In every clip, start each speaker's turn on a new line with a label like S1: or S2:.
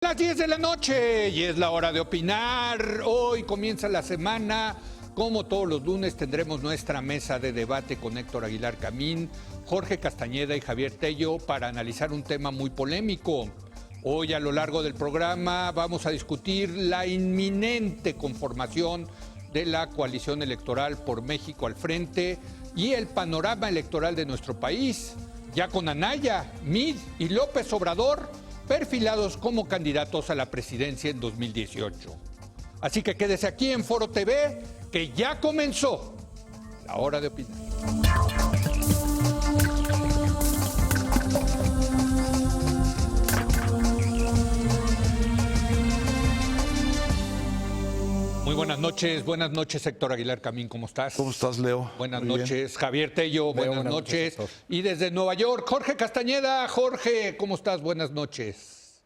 S1: Las 10 de la noche y es la hora de opinar. Hoy comienza la semana. Como todos los lunes tendremos nuestra mesa de debate con Héctor Aguilar Camín, Jorge Castañeda y Javier Tello para analizar un tema muy polémico. Hoy a lo largo del programa vamos a discutir la inminente conformación de la coalición electoral por México al frente y el panorama electoral de nuestro país, ya con Anaya, Mid y López Obrador perfilados como candidatos a la presidencia en 2018. Así que quédese aquí en Foro TV, que ya comenzó la hora de opinar. Muy buenas noches Héctor Aguilar Camín, ¿cómo estás?
S2: ¿Cómo estás, Leo?
S1: Buenas
S2: Muy
S1: noches,
S2: bien.
S1: Javier Tello, buenas noches. Y desde Nueva York, Jorge Castañeda. Jorge, ¿cómo estás? Buenas noches.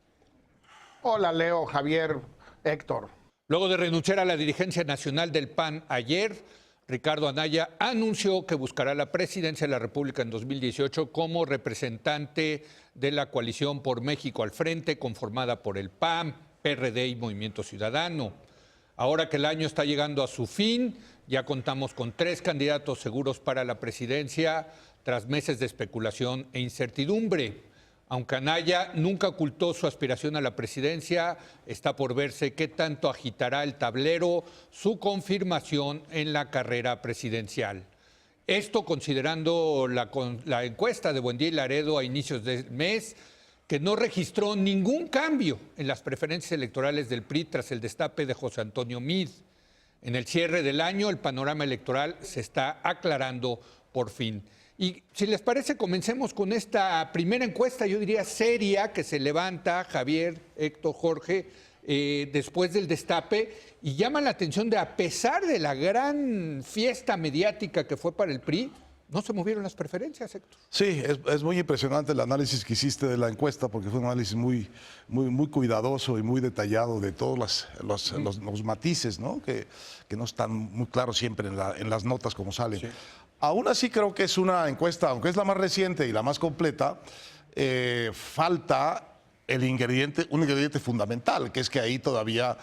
S3: Hola, Leo, Javier, Héctor.
S1: Luego de renunciar a la dirigencia nacional del PAN ayer, Ricardo Anaya anunció que buscará la presidencia de la República en 2018 como representante de la coalición por México al frente, conformada por el PAN, PRD y Movimiento Ciudadano. Ahora que el año está llegando a su fin, ya contamos con 3 candidatos seguros para la presidencia tras meses de especulación e incertidumbre. Aunque Anaya nunca ocultó su aspiración a la presidencia, está por verse qué tanto agitará el tablero su confirmación en la carrera presidencial. Esto considerando la encuesta de Buendía y Laredo a inicios del mes, que no registró ningún cambio en las preferencias electorales del PRI tras el destape de José Antonio Meade. En el cierre del año, el panorama electoral se está aclarando por fin. Y si les parece, comencemos con esta primera encuesta, yo diría seria, que se levanta, Javier, Héctor, Jorge, después del destape, y llama la atención de, a pesar de la gran fiesta mediática que fue para el PRI, no se movieron las preferencias, Héctor.
S2: Sí, es muy impresionante el análisis que hiciste de la encuesta, porque fue un análisis muy cuidadoso y muy detallado de todos los matices, ¿no? Que no están muy claros siempre en las notas como salen. Sí. Aún así creo que es una encuesta, aunque es la más reciente y la más completa, falta un ingrediente fundamental, que es que ahí todavía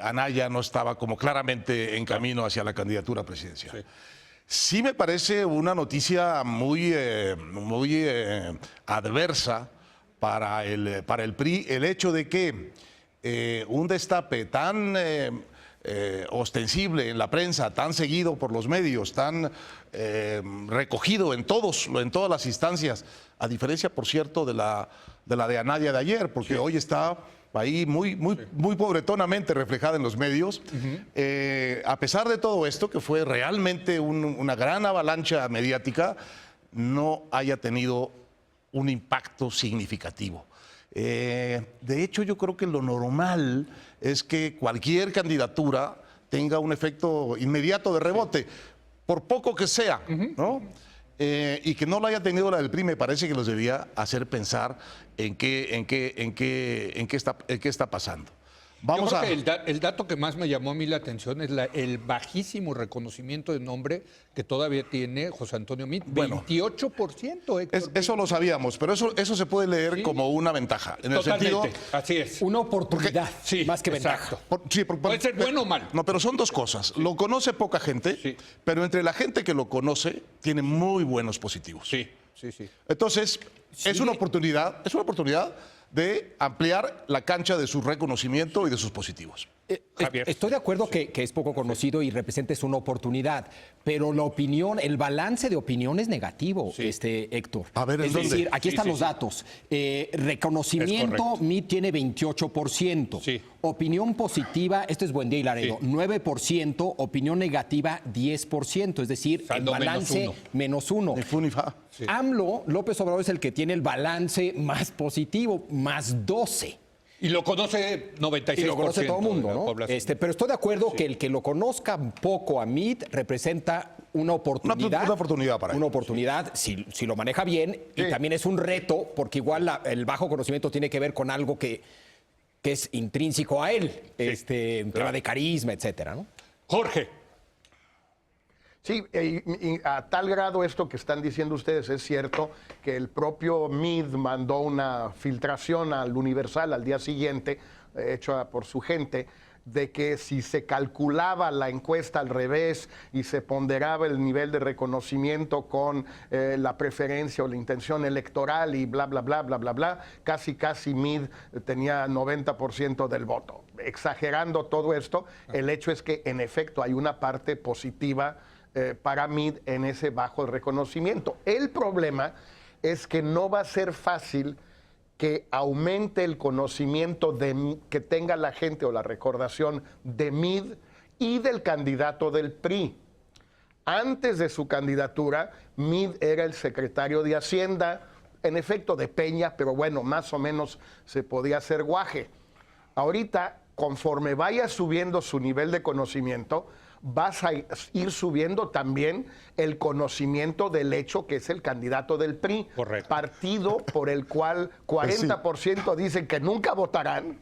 S2: Anaya no estaba como claramente en camino hacia la candidatura presidencial. Sí. Sí me parece una noticia muy adversa para el PRI el hecho de que un destape tan ostensible en la prensa, tan seguido por los medios, tan recogido en todas las instancias, a diferencia, por cierto, de la de Anaya de ayer, porque sí, hoy está ahí muy pobretonamente reflejada en los medios. A pesar de todo esto, que fue realmente una gran avalancha mediática, no haya tenido un impacto significativo. De hecho, yo creo que lo normal es que cualquier candidatura tenga un efecto inmediato de rebote, por poco que sea, ¿no? Y que no lo haya tenido la del PRI, me parece que los debía hacer pensar en qué está pasando.
S1: Yo creo que el dato que más me llamó a mí la atención es el bajísimo reconocimiento de nombre que todavía tiene José Antonio Meade. Bueno, 28%, Héctor.
S2: Eso lo sabíamos, pero eso se puede leer, ¿sí?, como una ventaja. En
S1: totalmente,
S2: el sentido,
S1: así es.
S4: Una oportunidad,
S1: sí,
S4: más que ventaja.
S1: Puede ser bueno o malo.
S2: No, pero son dos cosas. Sí. Lo conoce poca gente, sí, pero entre la gente que lo conoce tiene muy buenos positivos.
S1: Sí.
S2: Entonces, sí, es una oportunidad de ampliar la cancha de su reconocimiento y de sus positivos.
S4: Estoy de acuerdo que es poco conocido y representa una oportunidad, pero la opinión, el balance de opinión es negativo, sí, Héctor.
S2: A ver,
S4: es decir, aquí están los datos. Reconocimiento, Meade tiene 28%. Sí. Opinión positiva, esto es Buendía y Laredo, sí, 9%. Opinión negativa, 10%. Es decir, el balance -1.
S2: Sí.
S4: AMLO, López Obrador, es el que tiene el balance más positivo, +12.
S1: Y lo conoce 96%.
S4: Y lo conoce todo el mundo, ¿no? Pero estoy de acuerdo, sí, que el que lo conozca un poco a Meade representa una oportunidad.
S2: Una oportunidad para él.
S4: Una oportunidad, sí, si lo maneja bien. Sí. Y también es un reto, porque igual el bajo conocimiento tiene que ver con algo que es intrínseco a él. Sí. Un tema de carisma, etcétera, ¿no?
S1: Jorge.
S3: Sí, y a tal grado esto que están diciendo ustedes es cierto que el propio Meade mandó una filtración al Universal al día siguiente, hecha por su gente, de que si se calculaba la encuesta al revés y se ponderaba el nivel de reconocimiento con la preferencia o la intención electoral y bla, bla, bla, bla, bla, bla, casi Meade tenía 90% del voto. Exagerando todo esto, el hecho es que en efecto hay una parte positiva para Meade en ese bajo reconocimiento. El problema es que no va a ser fácil que aumente el conocimiento que tenga la gente o la recordación de Meade y del candidato del PRI. Antes de su candidatura, Meade era el secretario de Hacienda, en efecto de Peña, pero bueno, más o menos se podía hacer guaje. Ahorita, conforme vaya subiendo su nivel de conocimiento, vas a ir subiendo también el conocimiento del hecho que es el candidato del PRI.
S1: Correcto.
S3: Partido por el cual 40% dicen que nunca votarán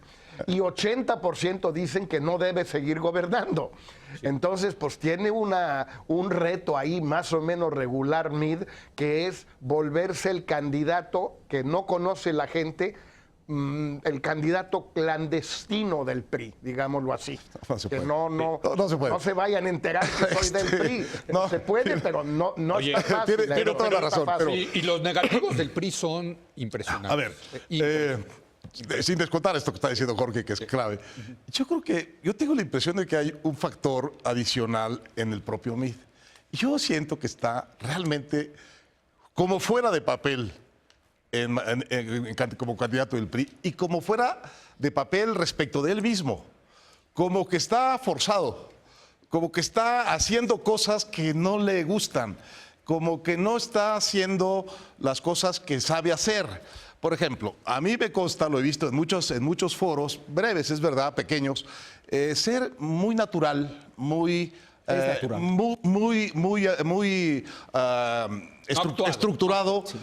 S3: y 80% dicen que no debe seguir gobernando. Sí. Entonces, pues tiene un reto ahí más o menos regular Meade, que es volverse el candidato que no conoce la gente, el candidato clandestino del PRI, digámoslo así.
S2: No se puede.
S3: Que no se puede. No se vayan a enterar que soy del PRI. No se puede, pero no
S1: Oye,
S3: está fácil.
S2: Tiene toda la razón. Pero...
S1: Y los negativos del PRI son impresionantes.
S2: A ver, sin descontar esto que está diciendo Jorge, que es clave, yo tengo la impresión de que hay un factor adicional en el propio Meade. Yo siento que está realmente como fuera de papel como candidato del PRI y como fuera de papel respecto de él mismo, como que está forzado, como que está haciendo cosas que no le gustan, como que no está haciendo las cosas que sabe hacer. Por ejemplo, a mí me consta, lo he visto en muchos foros, breves, es verdad, pequeños, ser muy natural, muy estructurado. Sí.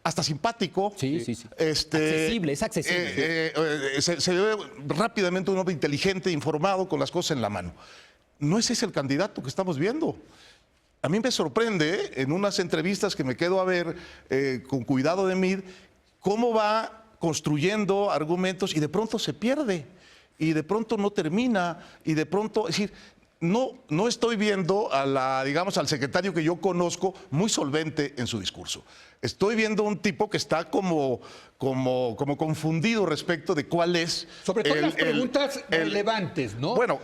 S2: Hasta simpático.
S4: Sí. Accesible, es accesible.
S2: Se ve rápidamente un hombre inteligente, informado, con las cosas en la mano. No ese es el candidato que estamos viendo. A mí me sorprende, en unas entrevistas que me quedo a ver con cuidado de Meade, cómo va construyendo argumentos y de pronto se pierde, y de pronto no termina, y de pronto, es decir, no estoy viendo al secretario que yo conozco muy solvente en su discurso. Estoy viendo un tipo que está como confundido respecto de cuál es.
S1: Sobre todo las preguntas relevantes, ¿no?
S2: Bueno,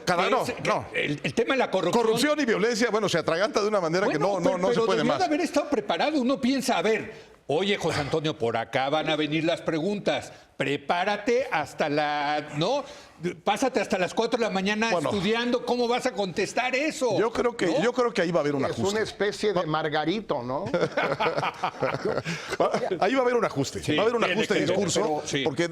S1: el tema de la corrupción.
S2: Corrupción y violencia, se atraganta de una manera que no se puede más.
S1: Pero de haber estado preparado. Uno piensa, a ver, oye, José Antonio, por acá van a venir las preguntas. Prepárate pásate hasta las 4 de la mañana estudiando cómo vas a contestar eso.
S2: Yo creo que ahí va a haber un ajuste.
S3: Es una especie de Margarito, ¿no?
S2: Ahí va a haber un ajuste. Sí, va a haber un ajuste de discurso, porque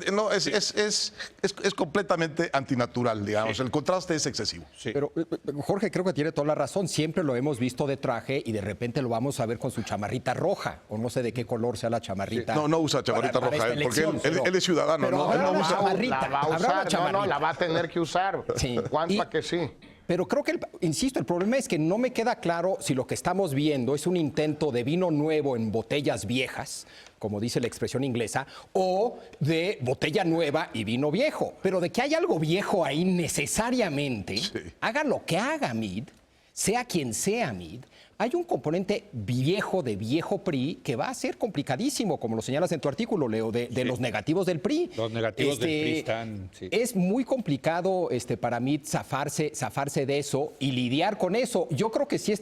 S2: es completamente antinatural, digamos. Sí. El contraste es excesivo.
S4: Sí. Pero Jorge creo que tiene toda la razón. Siempre lo hemos visto de traje y de repente lo vamos a ver con su chamarrita roja, o no sé de qué color sea la chamarrita.
S2: Sí. No usa chamarrita roja, porque él es ciudadano.
S4: Pero
S3: no
S4: usa
S3: chamarrita. La va a usar, la va a tener que usar. Sí. Juanpa que sí.
S4: Pero creo que, insisto, el problema es que no me queda claro si lo que estamos viendo es un intento de vino nuevo en botellas viejas, como dice la expresión inglesa, o de botella nueva y vino viejo. Pero de que hay algo viejo ahí necesariamente, haga lo que haga Meade, sea quien sea Meade, hay un componente viejo de viejo PRI que va a ser complicadísimo, como lo señalas en tu artículo, Leo, de los negativos del PRI.
S1: Los negativos del PRI están... Sí.
S4: Es muy complicado para Meade zafarse de eso y lidiar con eso. Yo creo que sí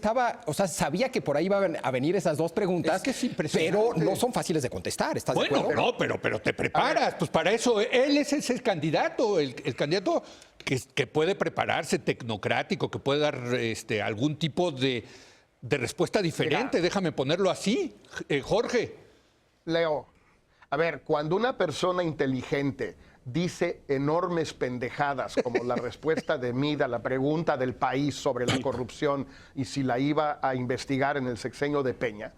S4: sabía que por ahí iban a venir esas dos preguntas, pero no son fáciles de contestar. ¿Estás de acuerdo?
S1: Pero te preparas. Pues para eso, él es el candidato, el candidato que puede prepararse, tecnocrático, que puede dar algún tipo de respuesta diferente. Mira, déjame ponerlo así, Jorge.
S3: Leo, a ver, cuando una persona inteligente dice enormes pendejadas como la respuesta de Meade a la pregunta del país sobre la corrupción y si la iba a investigar en el sexenio de Peña,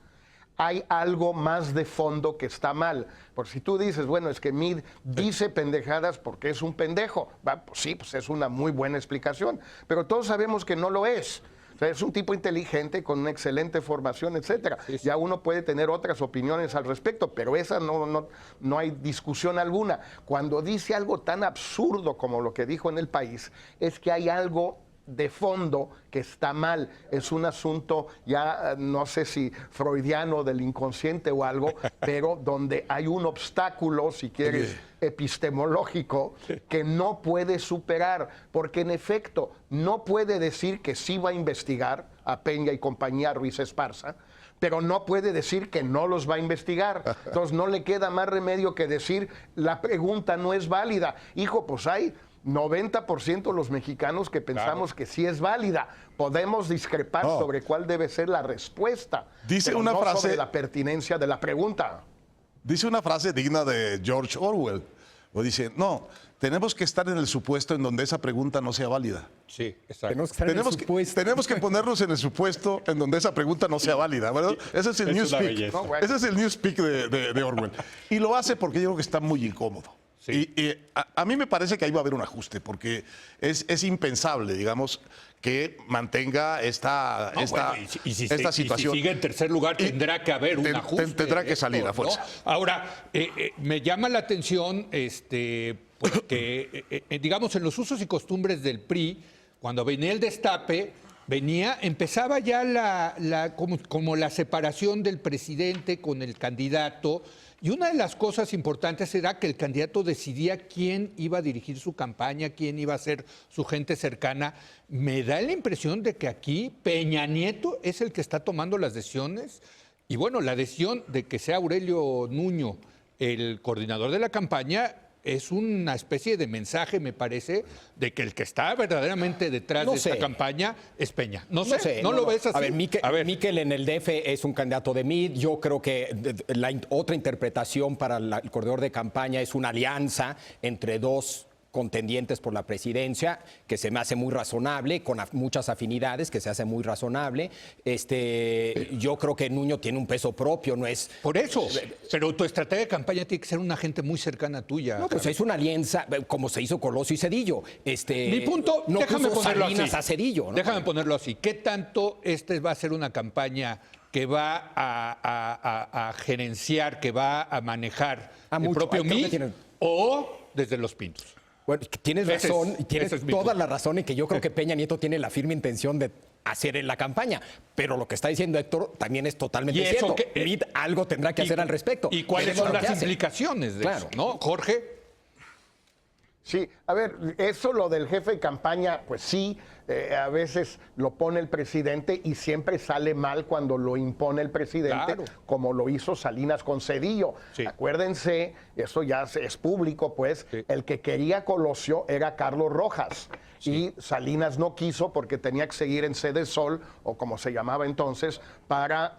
S3: hay algo más de fondo que está mal. Porque si tú dices, bueno, es que Meade dice pendejadas porque es un pendejo, pues sí, pues es una muy buena explicación, pero todos sabemos que no lo es. O sea, es un tipo inteligente con una excelente formación, etcétera.
S1: Sí, sí.
S3: Ya uno puede tener otras opiniones al respecto, pero esa no hay discusión alguna. Cuando dice algo tan absurdo como lo que dijo en El País, es que hay algo de fondo que está mal. Es un asunto ya no sé si freudiano del inconsciente o algo, pero donde hay un obstáculo, si quieres, epistemológico que no puede superar, porque en efecto no puede decir que sí va a investigar a Peña y compañía, Ruiz Esparza, pero no puede decir que no los va a investigar. Entonces no le queda más remedio que decir la pregunta no es válida. Hijo, pues hay 90% de los mexicanos que pensamos que sí es válida. Podemos discrepar sobre cuál debe ser la respuesta.
S2: Dice
S3: pero
S2: una
S3: no
S2: frase,
S3: sobre la pertinencia de la pregunta.
S2: dice una frase digna de George Orwell. O dice, no, tenemos que estar en el supuesto en donde esa pregunta no sea válida.
S1: Sí, exacto.
S4: Tenemos que estar en el supuesto.
S2: Tenemos que ponernos en el supuesto en donde esa pregunta no sea válida, ¿verdad? Ese es el
S1: Es una
S2: newspeak.
S1: belleza.
S2: Ese es el newspeak de Orwell. Y lo hace porque yo creo que está muy incómodo.
S1: Sí.
S2: Y a mí me parece que ahí va a haber un ajuste, porque es impensable, digamos, que mantenga esta situación.
S1: Y si sigue en tercer lugar, tendrá que haber un ajuste.
S2: Tendrá que salir a fuerza.
S1: ¿No? Ahora, me llama la atención pues que, digamos, en los usos y costumbres del PRI, cuando venía el destape, empezaba ya como la separación del presidente con el candidato. Y una de las cosas importantes era que el candidato decidía quién iba a dirigir su campaña, quién iba a ser su gente cercana. Me da la impresión de que aquí Peña Nieto es el que está tomando las decisiones. Y bueno, la decisión de que sea Aurelio Nuño el coordinador de la campaña es una especie de mensaje, me parece, de que el que está verdaderamente detrás de esta campaña es Peña. No sé, ¿no lo ves así?
S4: A ver, Miquel en el DF es un candidato de MID. Yo creo que la otra interpretación para el corredor de campaña es una alianza entre dos contendientes por la presidencia, que se me hace muy razonable, con muchas afinidades, que se hace muy razonable. Yo creo que Nuño tiene un peso propio, no es...
S1: Por eso, pero tu estrategia de campaña tiene que ser una gente muy cercana tuya.
S4: No, pues es una alianza, como se hizo Colosio y Zedillo.
S1: Mi punto,
S4: no
S1: déjame
S4: puso
S1: ponerlo
S4: Salinas
S1: así.
S4: a Zedillo, ¿no?
S1: Déjame ponerlo así. ¿Qué tanto va a ser una campaña que va a gerenciar, que va a manejar el propio MID o desde Los Pinos?
S4: Bueno, tienes razón, tienes toda la razón en que yo creo que Peña Nieto tiene la firme intención de hacer en la campaña, pero lo que está diciendo Héctor también es totalmente cierto. MID algo tendrá que hacer al respecto.
S1: ¿Y cuáles son las implicaciones de eso? ¿No, Jorge?
S3: Sí, a ver, eso lo del jefe de campaña, pues sí, a veces lo pone el presidente y siempre sale mal cuando lo impone el presidente, como lo hizo Salinas con Zedillo. Sí. Acuérdense, eso ya es público, pues, el que quería Colosio era Carlos Rojas. Sí. Y Salinas no quiso porque tenía que seguir en Sede Sol, o como se llamaba entonces, para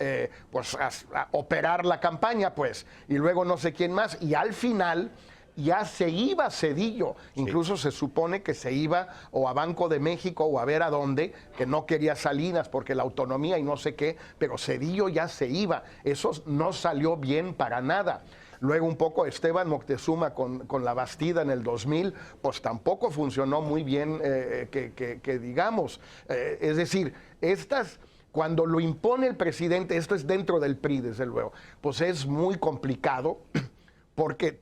S3: pues, a operar la campaña, pues. Y luego no sé quién más. Y al final ya se iba Zedillo, incluso se supone que se iba o a Banco de México o a ver a dónde, que no quería Salinas porque la autonomía y no sé qué, pero Zedillo ya se iba. Eso no salió bien para nada. Luego un poco Esteban Moctezuma con la Bastida en el 2000, pues tampoco funcionó muy bien, que digamos. Es decir, cuando lo impone el presidente, esto es dentro del PRI, desde luego, pues es muy complicado porque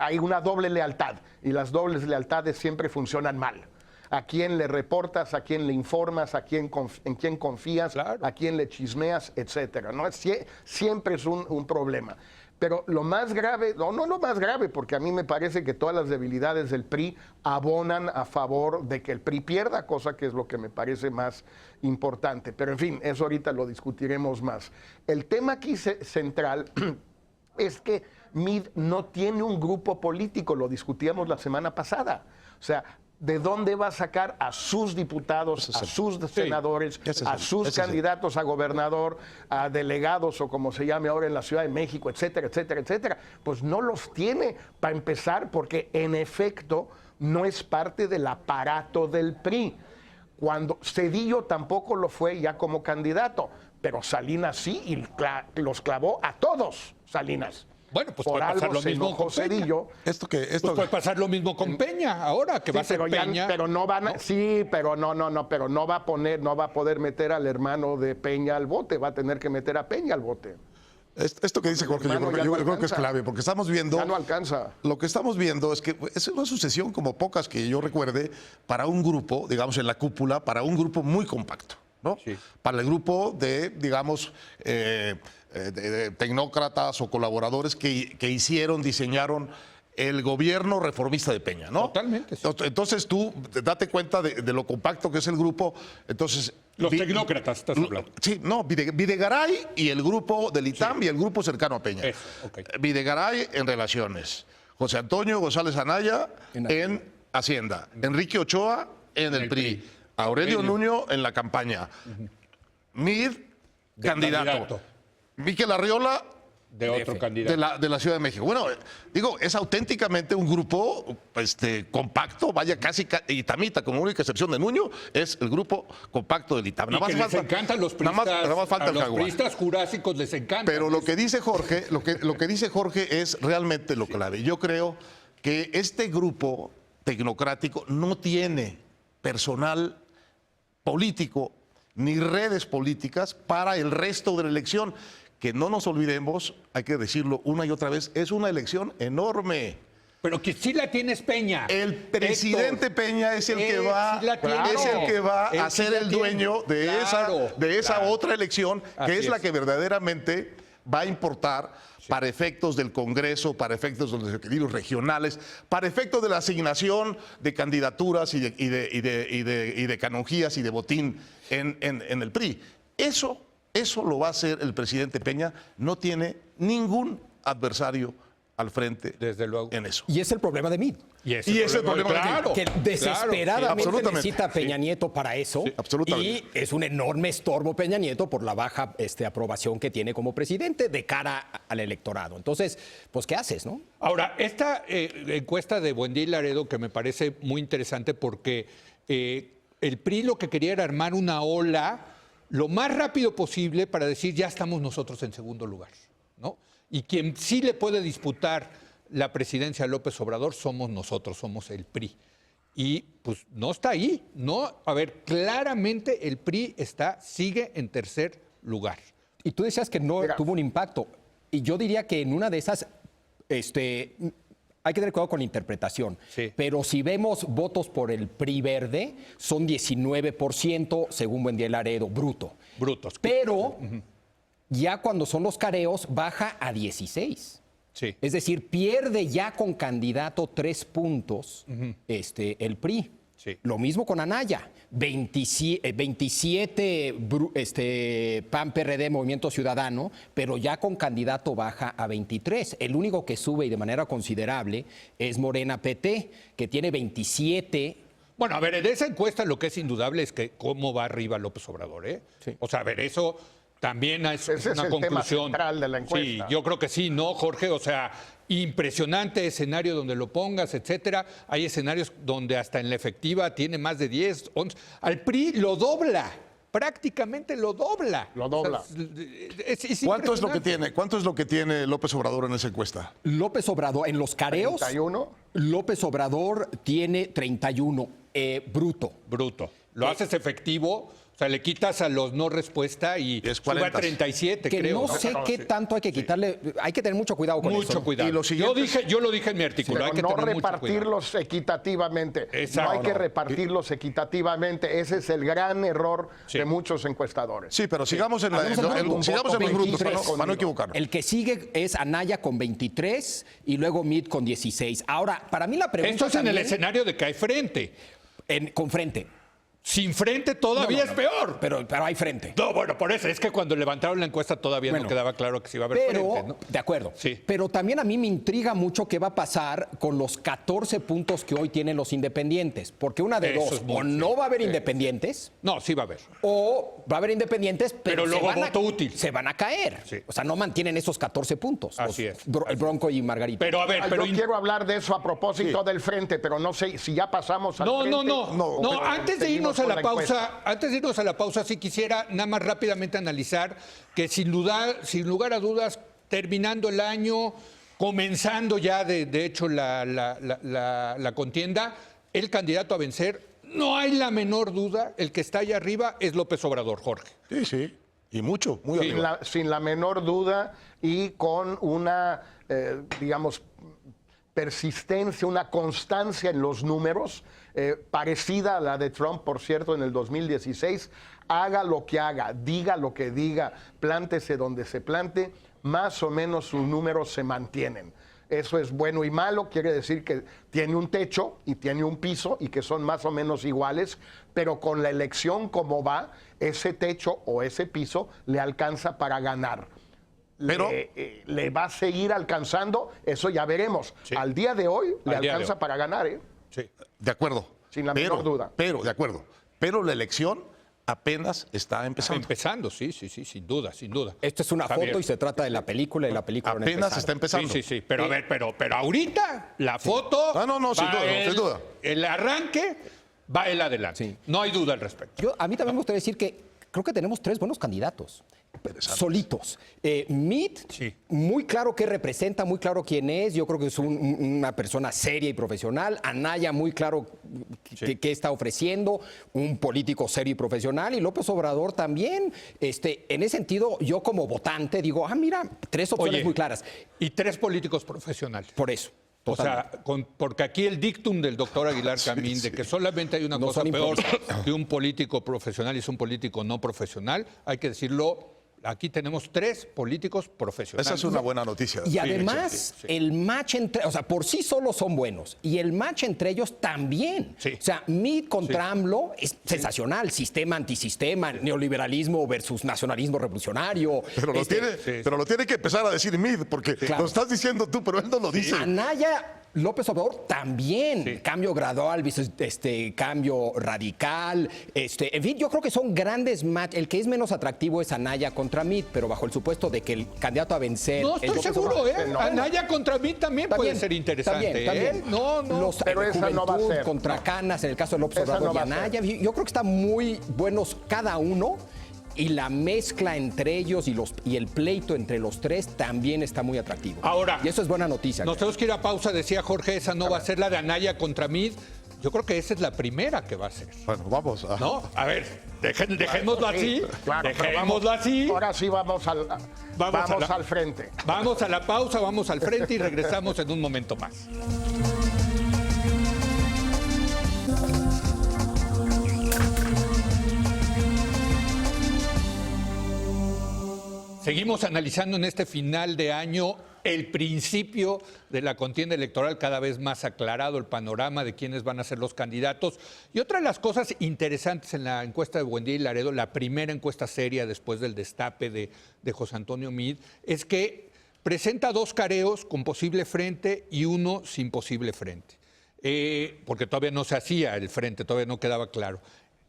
S3: hay una doble lealtad y las dobles lealtades siempre funcionan mal. A quién le reportas, a quién le informas, en quién confías, a quién le chismeas, etcétera, ¿no? Siempre es un problema. Pero lo más grave, no lo más grave, porque a mí me parece que todas las debilidades del PRI abonan a favor de que el PRI pierda, cosa que es lo que me parece más importante. Pero en fin, eso ahorita lo discutiremos más. El tema aquí central es que MID no tiene un grupo político, lo discutíamos la semana pasada. O sea, ¿de dónde va a sacar a sus diputados, a sus senadores, a sus candidatos a gobernador, a delegados o como se llame ahora en la Ciudad de México, etcétera, etcétera, etcétera? Pues no los tiene para empezar porque en efecto no es parte del aparato del PRI. Cuando Zedillo tampoco lo fue ya como candidato, pero Salinas sí y los clavó a todos, Salinas.
S1: Bueno, pues
S3: por
S1: puede pasar
S3: algo
S1: lo
S3: se
S1: mismo
S3: enojó
S1: con Peña.
S3: Cedillo.
S1: Pues puede pasar lo mismo con Peña ahora, que va a ser
S3: pero
S1: Peña.
S3: pero no van a, sí, pero pero no va a poder meter al hermano de Peña al bote, va a tener que meter a Peña al bote.
S2: Esto que dice Jorge, yo creo que es clave, porque estamos viendo...
S3: Ya no alcanza.
S2: Lo que estamos viendo es que es una sucesión como pocas que yo recuerde para un grupo, digamos, en la cúpula, para un grupo muy compacto, ¿no?
S1: Sí.
S2: Para el grupo de, digamos, de tecnócratas o colaboradores que hicieron, diseñaron el gobierno reformista de Peña, ¿no?
S1: Totalmente. Sí.
S2: Entonces tú date cuenta de lo compacto que es el grupo. Entonces...
S1: Los tecnócratas, estás hablando.
S2: Sí, no, Videgaray y el grupo del ITAM y el grupo cercano a Peña.
S1: Eso, okay.
S2: Videgaray en relaciones, José Antonio González Anaya en Hacienda, Enrique Ochoa en el PRI, Aurelio Nuño en la campaña, Mid, candidato, Miquel Arriola
S1: de otro candidato.
S2: de la Ciudad de México. Bueno, digo, es auténticamente un grupo compacto, vaya casi itamita, con única excepción de Nuño, es el grupo compacto del ITAM.
S1: Y que les encantan los priistas,
S2: nada más falta
S1: a
S2: el
S1: los
S2: jaguar.
S1: priistas jurásicos les encanta.
S2: Pero lo que dice Jorge, lo que dice Jorge es realmente lo clave. Yo creo que este grupo tecnocrático no tiene personal político ni redes políticas para el resto de la elección. Que no nos olvidemos, hay que decirlo una y otra vez, es una elección enorme.
S1: Pero que sí la tienes Peña.
S2: El presidente
S1: Héctor,
S2: Peña es el que va,
S1: sí la tiene.
S2: es el que va
S1: Él
S2: a
S1: sí
S2: ser
S1: la
S2: el
S1: tiene.
S2: dueño de esa otra elección, que
S1: Así
S2: es la
S1: es.
S2: que verdaderamente va a importar para efectos del Congreso, para efectos de los equilibrios regionales, para efectos de la asignación de candidaturas y de canonjías y de botín en el PRI. Eso lo va a hacer el presidente Peña. No tiene ningún adversario al frente,
S1: desde luego,
S2: en eso.
S4: Y es el problema de Mid.
S2: Y ese es el problema
S1: claro,
S4: Que desesperadamente
S2: absolutamente.
S4: necesita a Peña Nieto para eso.
S2: Sí, absolutamente.
S4: Y es un enorme estorbo Peña Nieto por la baja aprobación que tiene como presidente de cara al electorado. Entonces, pues, ¿qué haces, no?
S1: Ahora, esta encuesta de Buendía y Laredo que me parece muy interesante porque el PRI lo que quería era armar una ola lo más rápido posible para decir ya estamos nosotros en segundo lugar, ¿no? Y quien sí le puede disputar la presidencia a López Obrador somos nosotros, somos el PRI. Y pues no está ahí, ¿no? A ver, claramente el PRI sigue en tercer lugar.
S4: Y tú decías que no
S3: Mira.
S4: tuvo un impacto. Y yo diría que en una de esas, hay que tener cuidado con la interpretación.
S1: Sí.
S4: Pero si vemos votos por el PRI verde, son 19%, según Buendía y Laredo, brutos. Pero ya cuando son los careos, baja a 16.
S1: Sí.
S4: Es decir, pierde ya con candidato 3 puntos el PRI.
S1: Sí.
S4: Lo mismo con Anaya. 27 PAN, PRD, Movimiento Ciudadano, pero ya con candidato baja a 23. El único que sube y de manera considerable es Morena PT, que tiene 27.
S1: Bueno, a ver, en esa encuesta lo que es indudable es que cómo va arriba López Obrador, ¿eh?
S4: Sí.
S1: O sea, a ver, eso también es
S3: Ese
S1: una
S3: es el tema
S1: conclusión.
S3: central de la encuesta.
S1: Sí, yo creo que sí, ¿no, Jorge? O sea, impresionante escenario donde lo pongas, etcétera. Hay escenarios donde hasta en la efectiva tiene más de 10, 11. Al PRI lo dobla, prácticamente lo dobla.
S3: Lo dobla.
S1: O sea, es
S2: ¿Cuánto es lo que
S1: impresionante.
S2: tiene? ¿Cuánto es lo que tiene López Obrador en esa encuesta?
S4: López Obrador, en los careos,
S3: 31.
S4: López Obrador tiene 31, bruto.
S1: Bruto. Lo haces efectivo, o sea, le quitas a los no respuesta y
S2: Es
S1: sube a
S2: 40.
S1: 37,
S4: Que
S1: creo.
S4: no sé qué tanto hay que quitarle. Hay que tener mucho cuidado con eso.
S1: Mucho
S4: ¿no?
S1: cuidado.
S2: Y los siguientes-
S1: Yo lo dije en mi artículo.
S3: Pero
S1: hay que
S3: no
S1: tener mucho cuidado.
S3: repartirlos equitativamente.
S1: Exacto.
S3: No hay que repartirlos equitativamente. Ese es el gran error
S1: Sí.
S3: de muchos encuestadores.
S2: Sí, pero sigamos en,
S4: Hagamos el bruto.
S2: sigamos en los brutos, para
S4: 23.
S2: no equivocarnos.
S4: El que sigue es Anaya con 23 y luego Mid con 16. Ahora, para mí la pregunta
S1: Esto es en el
S4: también-
S1: escenario de que hay frente.
S4: con frente.
S1: Sin frente todavía
S4: No,
S1: es peor.
S4: Pero hay frente.
S1: No, bueno, por eso es que cuando levantaron la encuesta todavía
S4: Bueno,
S1: no quedaba claro que se iba a haber
S4: Pero,
S1: frente, ¿no?
S4: de acuerdo.
S1: Sí.
S4: Pero también a mí me intriga mucho qué va a pasar con los 14 puntos que hoy tienen los independientes. Porque una de
S1: Eso
S4: dos,
S1: es muy
S4: o no va a haber independientes,
S1: No, sí va a haber.
S4: o va a haber independientes,
S1: Pero
S4: se
S1: luego
S4: van
S1: voto útil.
S4: se van a caer.
S1: Sí.
S4: O sea, no mantienen esos 14 puntos.
S1: Así
S4: los-
S1: es,
S4: El Bronco y Margarita.
S1: Pero a ver, pero
S3: Yo quiero hablar de eso a propósito del frente, pero no sé si ya pasamos al
S1: No,
S3: frente.
S1: no, antes de irnos a
S3: con
S1: la
S3: encuesta.
S1: pausa, sí quisiera nada más rápidamente analizar que sin lugar a dudas, terminando el año, comenzando ya de hecho la contienda, el candidato a vencer, no hay la menor duda, el que está allá arriba es López Obrador, Jorge.
S2: Sí, sí. Y mucho, muy arriba.
S3: Sin la menor duda y con una, digamos, persistencia, una constancia en los números, parecida a la de Trump, por cierto, en el 2016. Haga lo que haga, diga lo que diga, plántese donde se plante, más o menos sus números se mantienen. Eso es bueno y malo, quiere decir que tiene un techo y tiene un piso y que son más o menos iguales, pero con la elección como va, ese techo o ese piso le alcanza para ganar.
S2: Pero
S3: le va a seguir alcanzando, eso ya veremos.
S1: Sí.
S3: Al día de hoy le
S1: Al día de
S3: alcanza
S1: hoy.
S3: para ganar, ¿eh?
S1: Sí.
S2: de acuerdo.
S3: Sin la menor duda.
S2: Pero, de acuerdo. Pero la elección apenas está empezando.
S1: Empezando, sí, sin duda, sin duda.
S4: Esto es una
S1: Está
S4: foto
S1: bien.
S4: y se trata de la película y la película no ha
S2: Apenas
S4: empezado.
S2: está empezando.
S1: Sí, pero a ver, pero ahorita la foto.
S2: No, sin
S1: va
S2: duda, sin duda.
S1: El arranque va él adelante.
S4: Sí.
S1: No hay duda al respecto.
S4: A mí también me gustaría decir que creo que tenemos 3 buenos candidatos. Solitos. Meade,
S1: Sí.
S4: muy claro qué representa, muy claro quién es. Yo creo que es una persona seria y profesional. Anaya, muy claro qué está ofreciendo. Un político serio y profesional. Y López Obrador también. En ese sentido, yo como votante digo, mira, 3 opciones
S1: Oye,
S4: muy claras.
S1: Y 3 políticos profesionales.
S4: Por eso.
S1: O sea, porque aquí el dictum del doctor Aguilar Camín de que solamente hay una
S4: No
S1: cosa
S4: son
S1: peor
S4: improvisados.
S1: que un político profesional y es un político no profesional, hay que decirlo, aquí tenemos 3 políticos profesionales.
S2: Esa es una buena noticia.
S4: Y además,
S1: sí.
S4: el match entre, o sea, por sí solos son buenos. Y el match entre ellos también.
S1: Sí.
S4: O sea, Meade contra AMLO es sensacional. Sistema, antisistema, neoliberalismo versus nacionalismo revolucionario.
S2: Pero lo tiene que empezar a decir Meade, porque
S4: Claro.
S2: lo estás diciendo tú, pero él no lo dice.
S4: Anaya, López Obrador también.
S1: Sí.
S4: Cambio gradual, cambio radical. En fin, yo creo que son grandes match. El que es menos atractivo es Anaya contra Meade, pero bajo el supuesto de que el candidato a vencer.
S1: No
S4: es
S1: estoy
S4: López
S1: seguro,
S4: Obrador.
S1: ¿eh? Anaya contra mí también
S4: Está
S1: puede
S4: bien,
S1: ser interesante.
S4: está bien, está bien.
S1: No.
S4: Pero
S3: esa no va a
S4: Juventud
S3: ser.
S4: contra Canas, en el caso de López
S3: Esa
S4: Obrador
S3: no
S4: y
S3: va a ser.
S4: Anaya. Yo creo que están muy buenos cada uno. Y la mezcla entre ellos y el pleito entre los 3 también está muy atractivo.
S1: Ahora,
S4: y eso es buena noticia.
S1: Nos tenemos que ir a pausa, decía Jorge, esa no va a ser la de Anaya contra Meade. Yo creo que esa es la primera que va a ser.
S2: Bueno, vamos.
S1: ¿No? A ver, dejémoslo así.
S3: Claro, pero
S1: Dejémoslo así.
S3: Ahora sí vamos al frente.
S1: Vamos a la pausa, vamos al frente y regresamos en un momento más. Seguimos analizando en este final de año el principio de la contienda electoral, cada vez más aclarado el panorama de quiénes van a ser los candidatos. Y otra de las cosas interesantes en la encuesta de Buendía y Laredo, la primera encuesta seria después del destape de José Antonio Meade, es que presenta 2 careos con posible frente y 1 sin posible frente. Porque todavía no se hacía el frente, todavía no quedaba claro.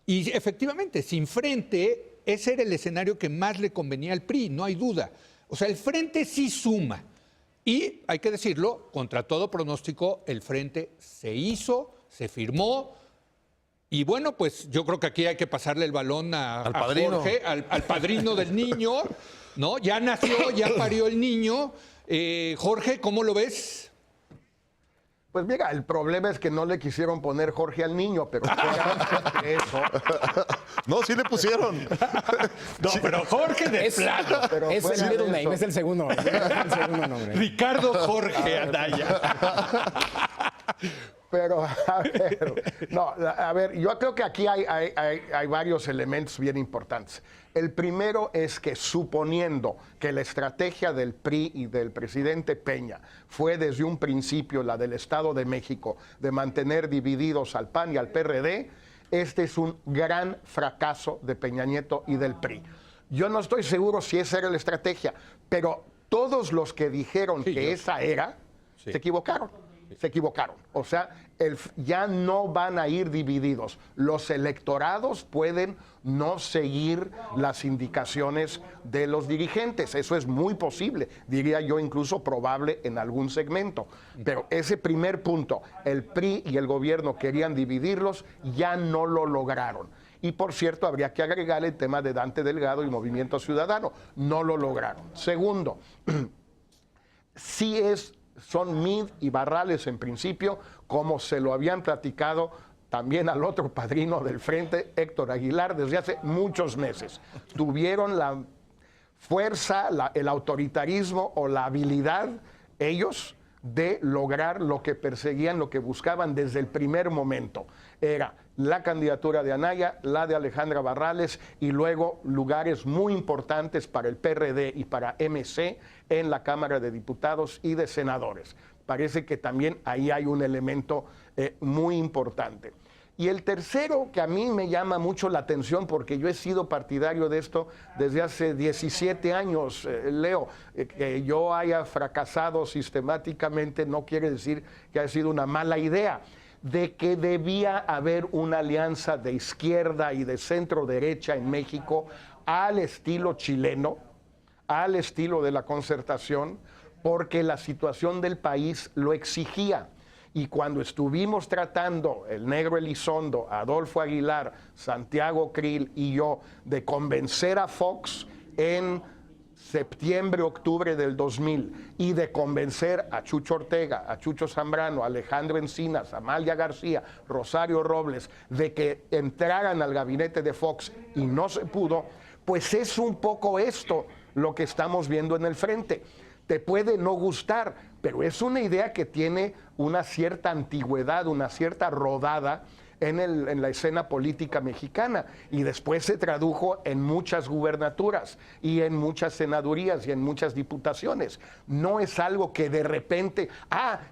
S1: Y efectivamente, sin frente, ese era el escenario que más le convenía al PRI, no hay duda. O sea, el frente sí suma. Y, hay que decirlo, contra todo pronóstico, el frente se hizo, se firmó. Y bueno, pues yo creo que aquí hay que pasarle el balón
S2: Al padrino.
S1: Jorge, al padrino del niño, ¿no? Ya nació, ya parió el niño. Jorge, ¿cómo lo ves?
S3: Pues mira, el problema es que no le quisieron poner Jorge al niño, pero fuera de eso.
S2: No, sí le pusieron.
S1: No, pero Jorge de plano.
S3: Pero
S4: Es
S3: fuera
S4: el middle
S3: de
S4: name,
S3: eso.
S4: es el segundo nombre. Es el segundo nombre.
S1: Ricardo Jorge Anaya.
S3: Pero, a ver, yo creo que aquí hay varios elementos bien importantes. El primero es que suponiendo que la estrategia del PRI y del presidente Peña fue desde un principio la del Estado de México de mantener divididos al PAN y al PRD, este es un gran fracaso de Peña Nieto y del PRI. Yo no estoy seguro si esa era la estrategia, pero todos los que dijeron que esa era, se equivocaron. Se equivocaron. O sea, ya no van a ir divididos. Los electorados pueden no seguir las indicaciones de los dirigentes. Eso es muy posible, diría yo incluso probable en algún segmento. Pero ese primer punto, el PRI y el gobierno querían dividirlos, ya no lo lograron. Y por cierto, habría que agregar el tema de Dante Delgado y Movimiento Ciudadano. No lo lograron. Segundo, sí es son Meade y Barrales en principio, como se lo habían platicado también al otro padrino del frente, Héctor Aguilar, desde hace muchos meses. Tuvieron la fuerza, el autoritarismo o la habilidad, ellos, de lograr lo que perseguían, lo que buscaban desde el primer momento. Era la candidatura de Anaya, la de Alejandra Barrales y luego lugares muy importantes para el PRD y para MC en la Cámara de Diputados y de Senadores. Parece que también ahí hay un elemento muy importante. Y el tercero que a mí me llama mucho la atención, porque yo he sido partidario de esto desde hace 17 años, Leo, que yo haya fracasado sistemáticamente no quiere decir que haya sido una mala idea, de que debía haber una alianza de izquierda y de centro derecha en México al estilo chileno, al estilo de la Concertación, porque la situación del país lo exigía. Y cuando estuvimos tratando, el Negro Elizondo, Adolfo Aguilar, Santiago Krill y yo, de convencer a Fox en septiembre, octubre del 2000 y de convencer a Chucho Ortega, a Chucho Zambrano, a Alejandro Encinas, a Amalia García, Rosario Robles, de que entraran al gabinete de Fox y no se pudo, pues es un poco esto lo que estamos viendo en el frente. Te puede no gustar, pero es una idea que tiene una cierta antigüedad, una cierta rodada en la escena política mexicana y después se tradujo en muchas gubernaturas y en muchas senadurías y en muchas diputaciones. No es algo que de repente,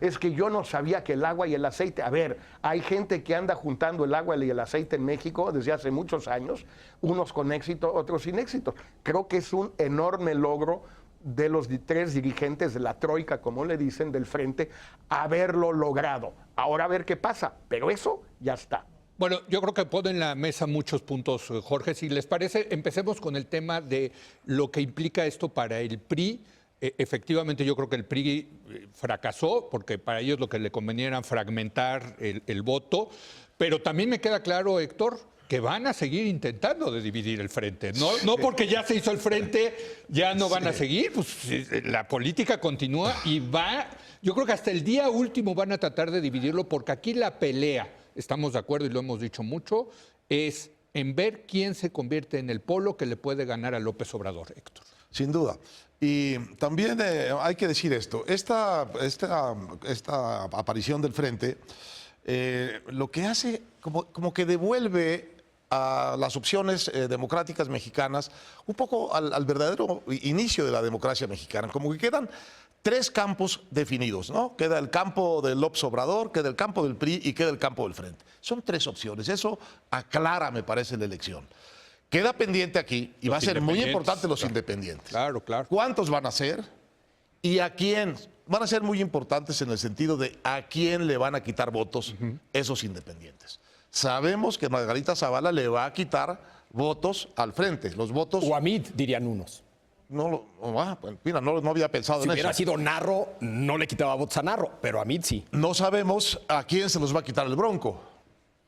S3: es que yo no sabía que el agua y el aceite. A ver, hay gente que anda juntando el agua y el aceite en México desde hace muchos años, unos con éxito, otros sin éxito. Creo que es un enorme logro de los tres dirigentes de la troika, como le dicen, del frente, haberlo logrado. Ahora a ver qué pasa, pero eso ya está.
S1: Bueno, yo creo que pone en la mesa muchos puntos, Jorge. Si les parece, empecemos con el tema de lo que implica esto para el PRI. Efectivamente, yo creo que el PRI fracasó, porque para ellos lo que le convenía era fragmentar el voto. Pero también me queda claro, Héctor, que van a seguir intentando de dividir el frente. No porque ya se hizo el frente, ya no van a seguir. Pues la política continúa y yo creo que hasta el día último van a tratar de dividirlo, porque aquí la pelea, estamos de acuerdo y lo hemos dicho mucho, es en ver quién se convierte en el polo que le puede ganar a López Obrador, Héctor.
S2: Sin duda. Y también hay que decir esto, esta aparición del frente lo que hace como que devuelve a las opciones democráticas mexicanas un poco al verdadero inicio de la democracia mexicana, como que quedan tres campos definidos, ¿no? Queda el campo del López Obrador, queda el campo del PRI y queda el campo del frente. Son tres opciones, eso aclara, me parece, la elección. Queda pendiente aquí, y va a ser muy importante los independientes.
S1: Claro, claro.
S2: ¿Cuántos van a ser? ¿Y a quién? Van a ser muy importantes en el sentido de a quién le van a quitar votos esos independientes. Sabemos que Margarita Zavala le va a quitar votos al frente, los votos...
S4: O a Meade, dirían unos.
S2: No había pensado en eso.
S4: Si hubiera sido Narro, no le quitaba votos a Narro, pero a Meade sí.
S2: No sabemos a quién se los va a quitar el Bronco.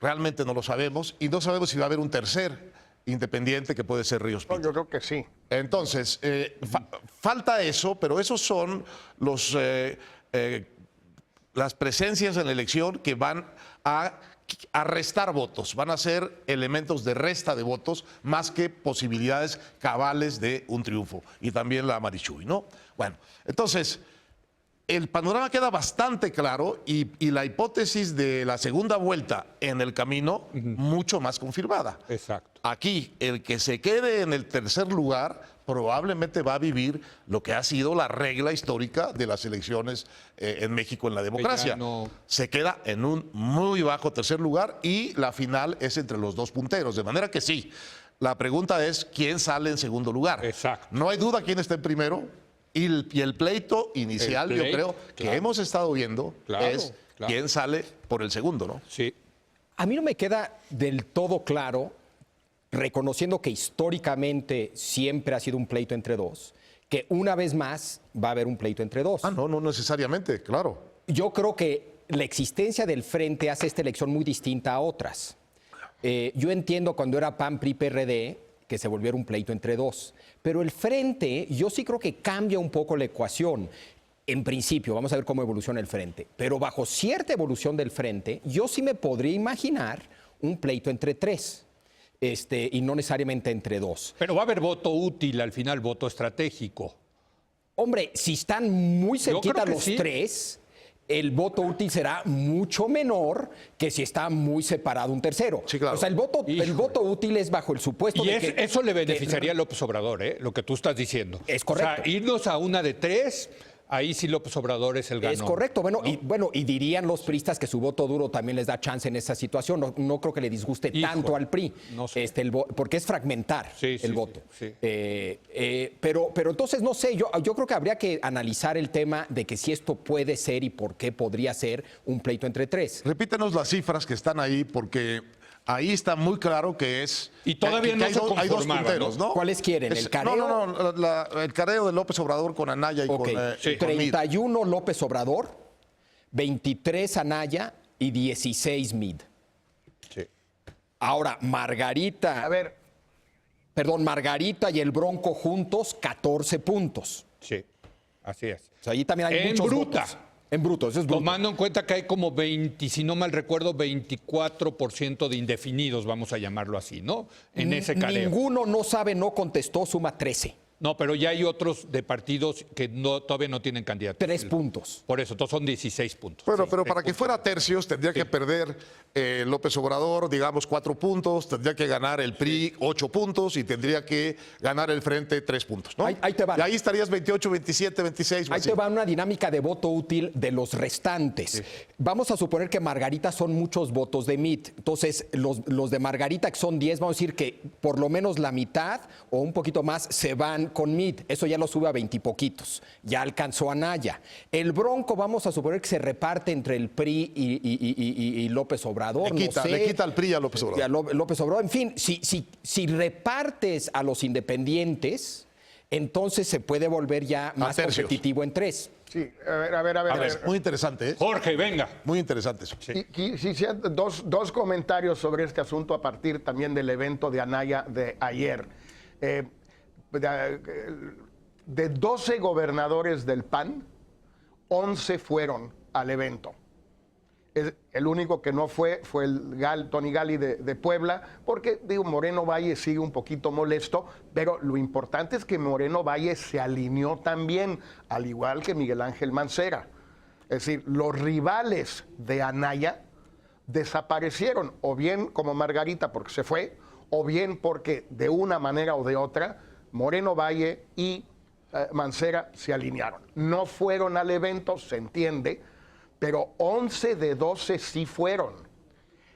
S2: Realmente no lo sabemos. Y no sabemos si va a haber un tercer independiente que puede ser Ríos Pinto.
S3: Yo creo que sí.
S2: Entonces, falta eso, pero esos son las presencias en la elección que van a restar votos, van a ser elementos de resta de votos más que posibilidades cabales de un triunfo. Y también la Marichuy, ¿no? Bueno, entonces, el panorama queda bastante claro y la hipótesis de la segunda vuelta en el camino mucho más confirmada.
S1: Exacto.
S2: Aquí, el que se quede en el tercer lugar probablemente va a vivir lo que ha sido la regla histórica de las elecciones en México en la democracia. Se queda en un muy bajo tercer lugar y la final es entre los dos punteros. De manera que sí, la pregunta es ¿quién sale en segundo lugar?
S1: Exacto.
S2: No hay duda quién está en primero y el pleito inicial, yo creo, que hemos estado viendo es quién sale por el segundo, ¿no?
S1: Sí.
S4: A mí no me queda del todo claro, reconociendo que históricamente siempre ha sido un pleito entre dos, que una vez más va a haber un pleito entre dos.
S2: No necesariamente, claro.
S4: Yo creo que la existencia del frente hace esta elección muy distinta a otras. Yo entiendo cuando era PAN, PRI, PRD, que se volviera un pleito entre dos. Pero el frente, yo sí creo que cambia un poco la ecuación. En principio, vamos a ver cómo evoluciona el frente, pero bajo cierta evolución del frente, yo sí me podría imaginar un pleito entre tres, y no necesariamente entre dos.
S1: Pero va a haber voto útil al final, voto estratégico.
S4: Hombre, si están muy cerquita los tres, el voto útil será mucho menor que si está muy separado un tercero.
S2: Sí, claro.
S4: O sea, el voto útil es bajo el supuesto de que...
S1: Eso le beneficiaría a López Obrador, lo que tú estás diciendo.
S4: Es correcto.
S1: O sea, irnos a una de tres... Ahí sí López Obrador es el ganador.
S4: Es correcto. Bueno,
S1: ¿no?
S4: y dirían los priistas que su voto duro también les da chance en esa situación. No creo que le disguste tanto al PRI,
S1: no sé.
S4: porque es fragmentar el voto.
S1: Sí.
S4: Pero entonces, no sé, yo creo que habría que analizar el tema de que si esto puede ser y por qué podría ser un pleito entre tres.
S2: Repítenos las cifras que están ahí, porque ahí está muy claro que es...
S1: Y todavía no se
S2: hay dos
S1: conformaba,
S2: punteros, ¿no?
S4: ¿Cuáles quieren? ¿El careo?
S2: No, el careo de López Obrador con Anaya y con Mid.
S4: 31 López Obrador, 23 Anaya y 16 Mid.
S1: Sí.
S4: Ahora, Margarita y el Bronco juntos, 14 puntos.
S1: Sí, así es.
S4: O sea, allí también hay muchos votos. En bruto, eso es bruto.
S1: Tomando en cuenta que hay como 20, si no mal recuerdo, 24% de indefinidos, vamos a llamarlo así, ¿no? En ese careo.
S4: Ninguno no sabe, no contestó, suma 13.
S1: No, pero ya hay otros de partidos que todavía no tienen candidatos.
S4: 3 puntos.
S1: Por eso, todos son 16 puntos.
S2: Bueno,
S1: Sí,
S2: pero
S1: 3
S2: para que
S1: puntos.
S2: fuera tercios tendría que perder López Obrador, digamos, 4 puntos, tendría que ganar el PRI 8 puntos y tendría que ganar el Frente 3 puntos, ¿no?
S4: Ahí te van.
S2: Y ahí estarías 28, 27, 26.
S4: Ahí te va una dinámica de voto útil de los restantes. Sí. Vamos a suponer que Margarita son muchos votos de Mid. Entonces, los de Margarita, que son 10, vamos a decir que por lo menos la mitad o un poquito más se van con Mid. Eso ya lo sube a 20 y poquitos. Ya alcanzó a Anaya. El Bronco, vamos a suponer que se reparte entre el PRI y López Obrador.
S2: Le quita al PRI y a López Obrador.
S4: Y a López Obrador. En fin, si repartes a los independientes, entonces se puede volver ya más competitivo en tres.
S3: Sí, a ver.
S2: Muy interesante, ¿eh?
S1: Jorge, venga.
S2: Muy interesante eso.
S3: Sí, dos comentarios sobre este asunto a partir también del evento de Anaya de ayer. De 12 gobernadores del PAN, 11 fueron al evento. El único que no fue el Tony Gali de Puebla, porque digo, Moreno Valle sigue un poquito molesto, pero lo importante es que Moreno Valle se alineó también, al igual que Miguel Ángel Mancera. Es decir, los rivales de Anaya desaparecieron, o bien como Margarita porque se fue, o bien porque de una manera o de otra, Moreno Valle y Mancera se alinearon. No fueron al evento, se entiende, pero 11 de 12 sí fueron.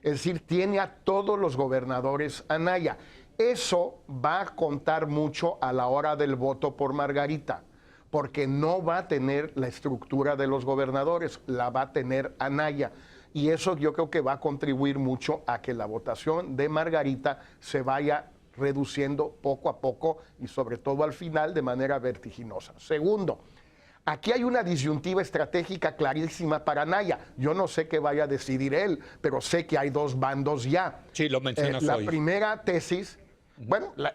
S3: Es decir, tiene a todos los gobernadores Anaya. Eso va a contar mucho a la hora del voto por Margarita, porque no va a tener la estructura de los gobernadores, la va a tener Anaya. Y eso yo creo que va a contribuir mucho a que la votación de Margarita se vaya reduciendo poco a poco y sobre todo al final de manera vertiginosa. Segundo, aquí hay una disyuntiva estratégica clarísima para Anaya. Yo no sé qué vaya a decidir él, pero sé que hay dos bandos ya.
S1: Sí, lo mencionas hoy.
S3: La primera tesis,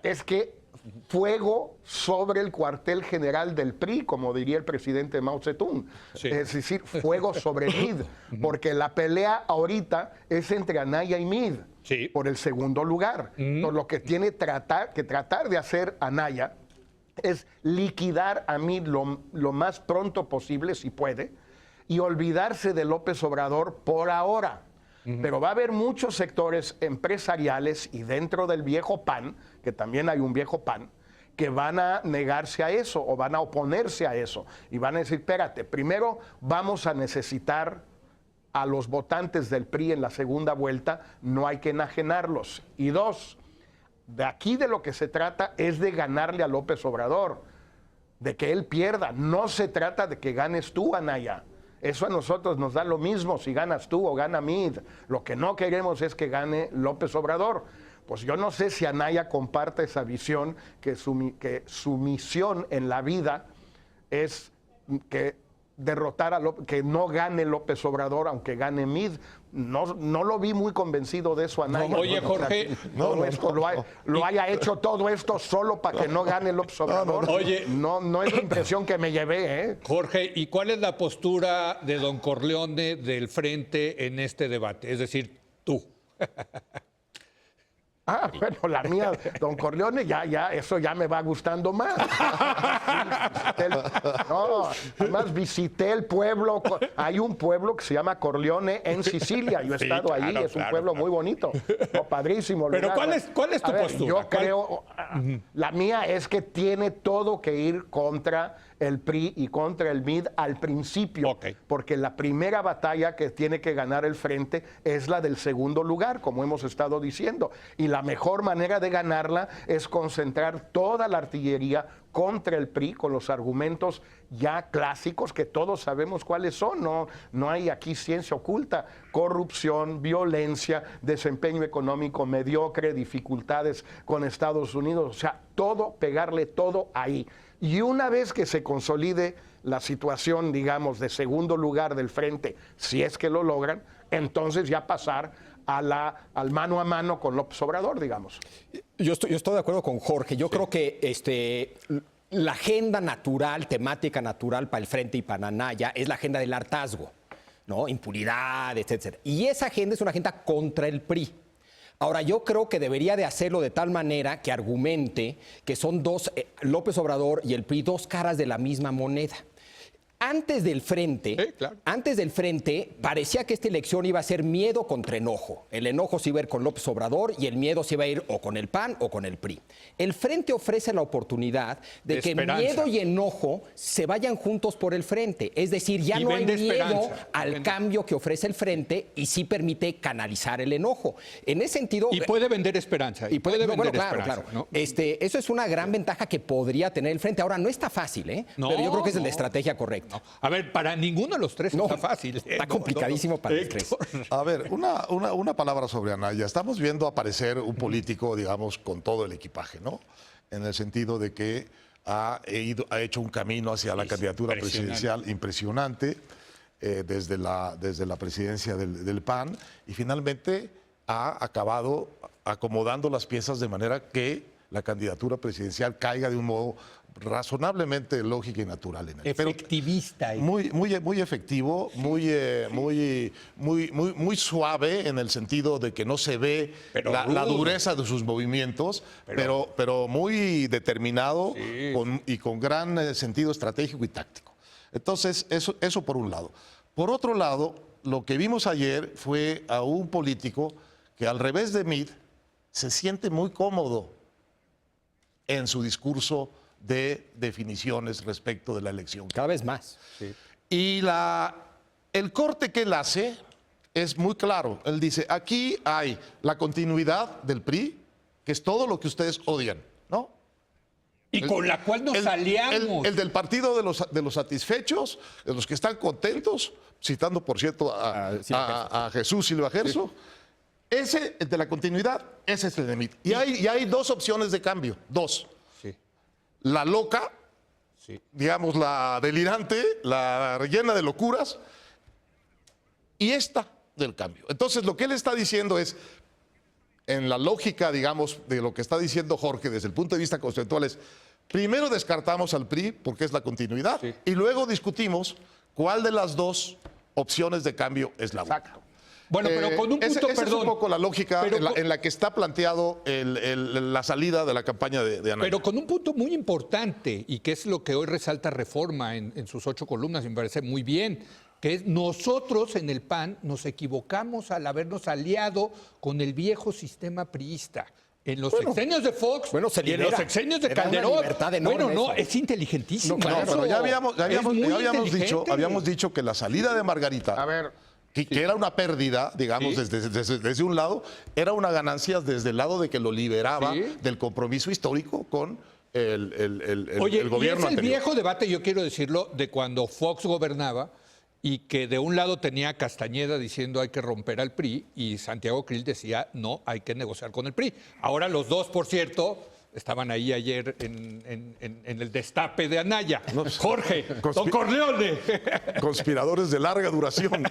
S3: es que fuego sobre el cuartel general del PRI, como diría el presidente Mao Zedong. Sí. Es decir, fuego sobre Mid, porque la pelea ahorita es entre Anaya y Mid, sí, por el segundo lugar. Por lo que tiene que tratar de hacer Anaya es liquidar a Mid lo más pronto posible, si puede, y olvidarse de López Obrador por ahora. Pero va a haber muchos sectores empresariales y dentro del viejo PAN, que también hay un viejo PAN, que van a negarse a eso o van a oponerse a eso. Y van a decir, espérate, primero vamos a necesitar a los votantes del PRI en la segunda vuelta, no hay que enajenarlos. Y dos, de aquí de lo que se trata es de ganarle a López Obrador, de que él pierda. No se trata de que ganes tú, Anaya. Eso a nosotros nos da lo mismo si ganas tú o gana Mid. Lo que no queremos es que gane López Obrador. Pues yo no sé si Anaya comparte esa visión, que su misión en la vida es que derrotar que no gane López Obrador, aunque gane Mid. No lo vi muy convencido de eso, Anaya.
S1: Oye, Jorge,
S3: lo haya hecho todo esto solo para que no gane López Obrador.
S1: Oye,
S3: no es la impresión que me llevé, ¿eh?
S1: Jorge, ¿y cuál es la postura de don Corleone del Frente en este debate? Es decir, tú.
S3: Bueno, la mía, don Corleone, eso ya me va gustando más. Además visité el pueblo. Hay un pueblo que se llama Corleone en Sicilia. Yo he estado ahí, es un pueblo muy bonito. Padrísimo.
S1: Pero
S3: lugar.
S1: ¿cuál es tu postura?
S3: Yo creo, la mía es que tiene todo que ir contra el PRI y contra el MID al principio, porque la primera batalla que tiene que ganar el Frente es la del segundo lugar, como hemos estado diciendo, y la mejor manera de ganarla es concentrar toda la artillería contra el PRI con los argumentos ya clásicos que todos sabemos cuáles son. No hay aquí ciencia oculta: corrupción, violencia, desempeño económico mediocre, dificultades con Estados Unidos, o sea, pegarle todo ahí. Y una vez que se consolide la situación, digamos, de segundo lugar del Frente, si es que lo logran, entonces ya pasar al mano a mano con López Obrador, digamos.
S4: Yo estoy de acuerdo con Jorge. Yo creo que la agenda natural, temática natural para el Frente y para Anaya es la agenda del hartazgo, ¿no? Impunidad, etcétera. Y esa agenda es una agenda contra el PRI. Ahora, yo creo que debería de hacerlo de tal manera que argumente que son López Obrador y el PRI, dos caras de la misma moneda. Antes del Frente, parecía que esta elección iba a ser miedo contra enojo. El enojo se iba a ir con López Obrador y el miedo se iba a ir o con el PAN o con el PRI. El Frente ofrece la oportunidad de que miedo y enojo se vayan juntos por el Frente. Es decir, ya no hay miedo al cambio que ofrece el Frente y sí permite canalizar el enojo. En ese sentido...
S1: Y puede vender esperanza.
S4: Claro. ¿No? Eso es una gran ventaja que podría tener el Frente. Ahora, no está fácil, pero yo creo que es la estrategia correcta.
S1: No. A ver, para ninguno de los tres está fácil.
S4: Está complicadísimo para los tres.
S2: A ver, una palabra sobre Anaya. Estamos viendo aparecer un político, digamos, con todo el equipaje, ¿no? En el sentido de que ha hecho un camino hacia la candidatura presidencial impresionante desde la presidencia del PAN, y finalmente ha acabado acomodando las piezas de manera que la candidatura presidencial caiga de un modo razonablemente lógica y natural en él.
S1: Efectivista.
S2: Muy efectivo, muy suave en el sentido de que no se ve la dureza de sus movimientos, pero muy determinado y con gran sentido estratégico y táctico. Entonces, eso por un lado. Por otro lado, lo que vimos ayer fue a un político que, al revés de Mid, se siente muy cómodo en su discurso de definiciones respecto de la elección.
S4: Cada vez más. Sí.
S2: Y el corte que él hace es muy claro. Él dice, aquí hay la continuidad del PRI, que es todo lo que ustedes odian, ¿no?
S1: Y con la cual nos aliamos.
S2: El del partido de los satisfechos, de los que están contentos, citando, por cierto, a Jesús Silva Gerso. Sí. Ese, el de la continuidad, ese es el de Mid. Y hay dos opciones de cambio, dos. La loca, digamos, la delirante, la llena de locuras, y esta del cambio. Entonces, lo que él está diciendo es, en la lógica, digamos, de lo que está diciendo Jorge desde el punto de vista conceptual, es, primero descartamos al PRI, porque es la continuidad, y luego discutimos cuál de las dos opciones de cambio es la buena.
S1: Bueno, pero con un punto,
S2: esa es un poco la lógica en la que está planteado la salida de la campaña de Anaya.
S1: Pero con un punto muy importante, y que es lo que hoy resalta Reforma en sus 8 columnas, y me parece muy bien, que es nosotros en el PAN nos equivocamos al habernos aliado con el viejo sistema priista. En los sexenios de Fox y en los sexenios de Calderón. Es inteligentísimo.
S2: No, claro, pero ya habíamos dicho que la salida de Margarita...
S3: A ver...
S2: Que era una pérdida, digamos, desde un lado, era una ganancia desde el lado de que lo liberaba del compromiso histórico con el gobierno anterior.
S1: Es el viejo debate, yo quiero decirlo, de cuando Fox gobernaba y que de un lado tenía a Castañeda diciendo hay que romper al PRI y Santiago Krill decía no, hay que negociar con el PRI. Ahora los dos, por cierto, estaban ahí ayer en el destape de Anaya. Jorge, don Corleone.
S2: Conspiradores de larga duración.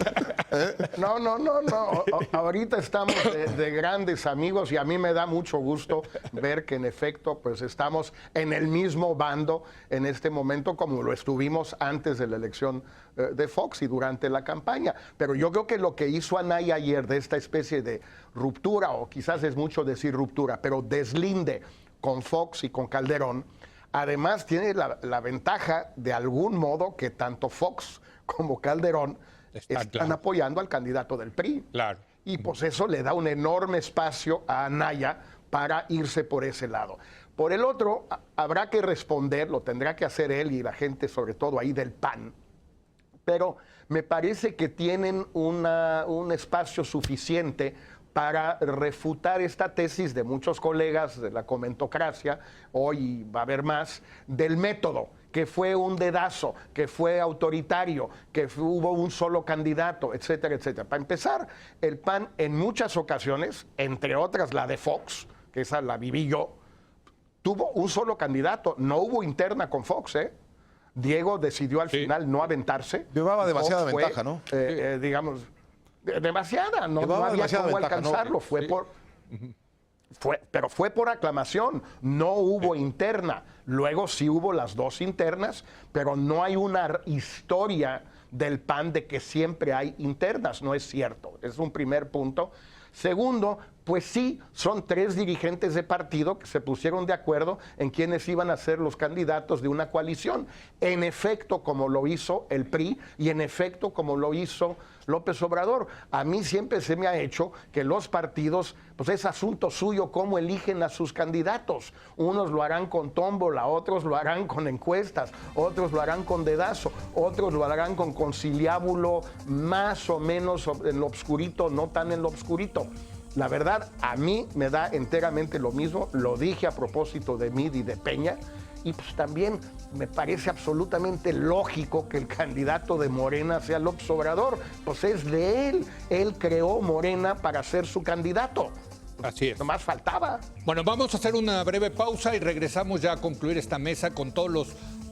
S3: No. Ahorita estamos de grandes amigos y a mí me da mucho gusto ver que en efecto pues estamos en el mismo bando en este momento como lo estuvimos antes de la elección de Fox y durante la campaña. Pero yo creo que lo que hizo Anaya ayer de esta especie de ruptura, o quizás es mucho decir ruptura, pero deslinde con Fox y con Calderón, además tiene la ventaja de algún modo que tanto Fox como Calderón están apoyando al candidato del PRI.
S1: Claro.
S3: Y pues eso le da un enorme espacio a Anaya para irse por ese lado. Por el otro, habrá que responder, lo tendrá que hacer él y la gente, sobre todo ahí del PAN, pero me parece que tienen un espacio suficiente para refutar esta tesis de muchos colegas de la comentocracia, hoy va a haber más, del método, que fue un dedazo, que fue autoritario, que hubo un solo candidato, etcétera, etcétera. Para empezar, el PAN en muchas ocasiones, entre otras la de Fox, que esa la viví yo, tuvo un solo candidato, no hubo interna con Fox, ¿eh? Diego decidió al final no aventarse.
S2: Llevaba demasiada ventaja, ¿no?
S3: Digamos, demasiada, no había cómo alcanzarlo, pero fue por aclamación, no hubo interna. Luego sí hubo las dos internas, pero no hay una historia del PAN de que siempre hay internas, no es cierto. Es un primer punto. Segundo, pues sí, son tres dirigentes de partido que se pusieron de acuerdo en quiénes iban a ser los candidatos de una coalición. En efecto, como lo hizo el PRI y en efecto, como lo hizo López Obrador. A mí siempre se me ha hecho que los partidos, pues es asunto suyo cómo eligen a sus candidatos. Unos lo harán con tómbola, otros lo harán con encuestas, otros lo harán con dedazo, otros lo harán con conciliábulo más o menos en lo obscurito, no tan en lo obscurito. La verdad, a mí me da enteramente lo mismo, lo dije a propósito de Mid y de Peña, y pues también me parece absolutamente lógico que el candidato de Morena sea López Obrador, pues es de él creó Morena para ser su candidato.
S1: Así es.
S3: Nomás faltaba.
S1: Bueno, vamos a hacer una breve pausa y regresamos ya a concluir esta mesa con todos los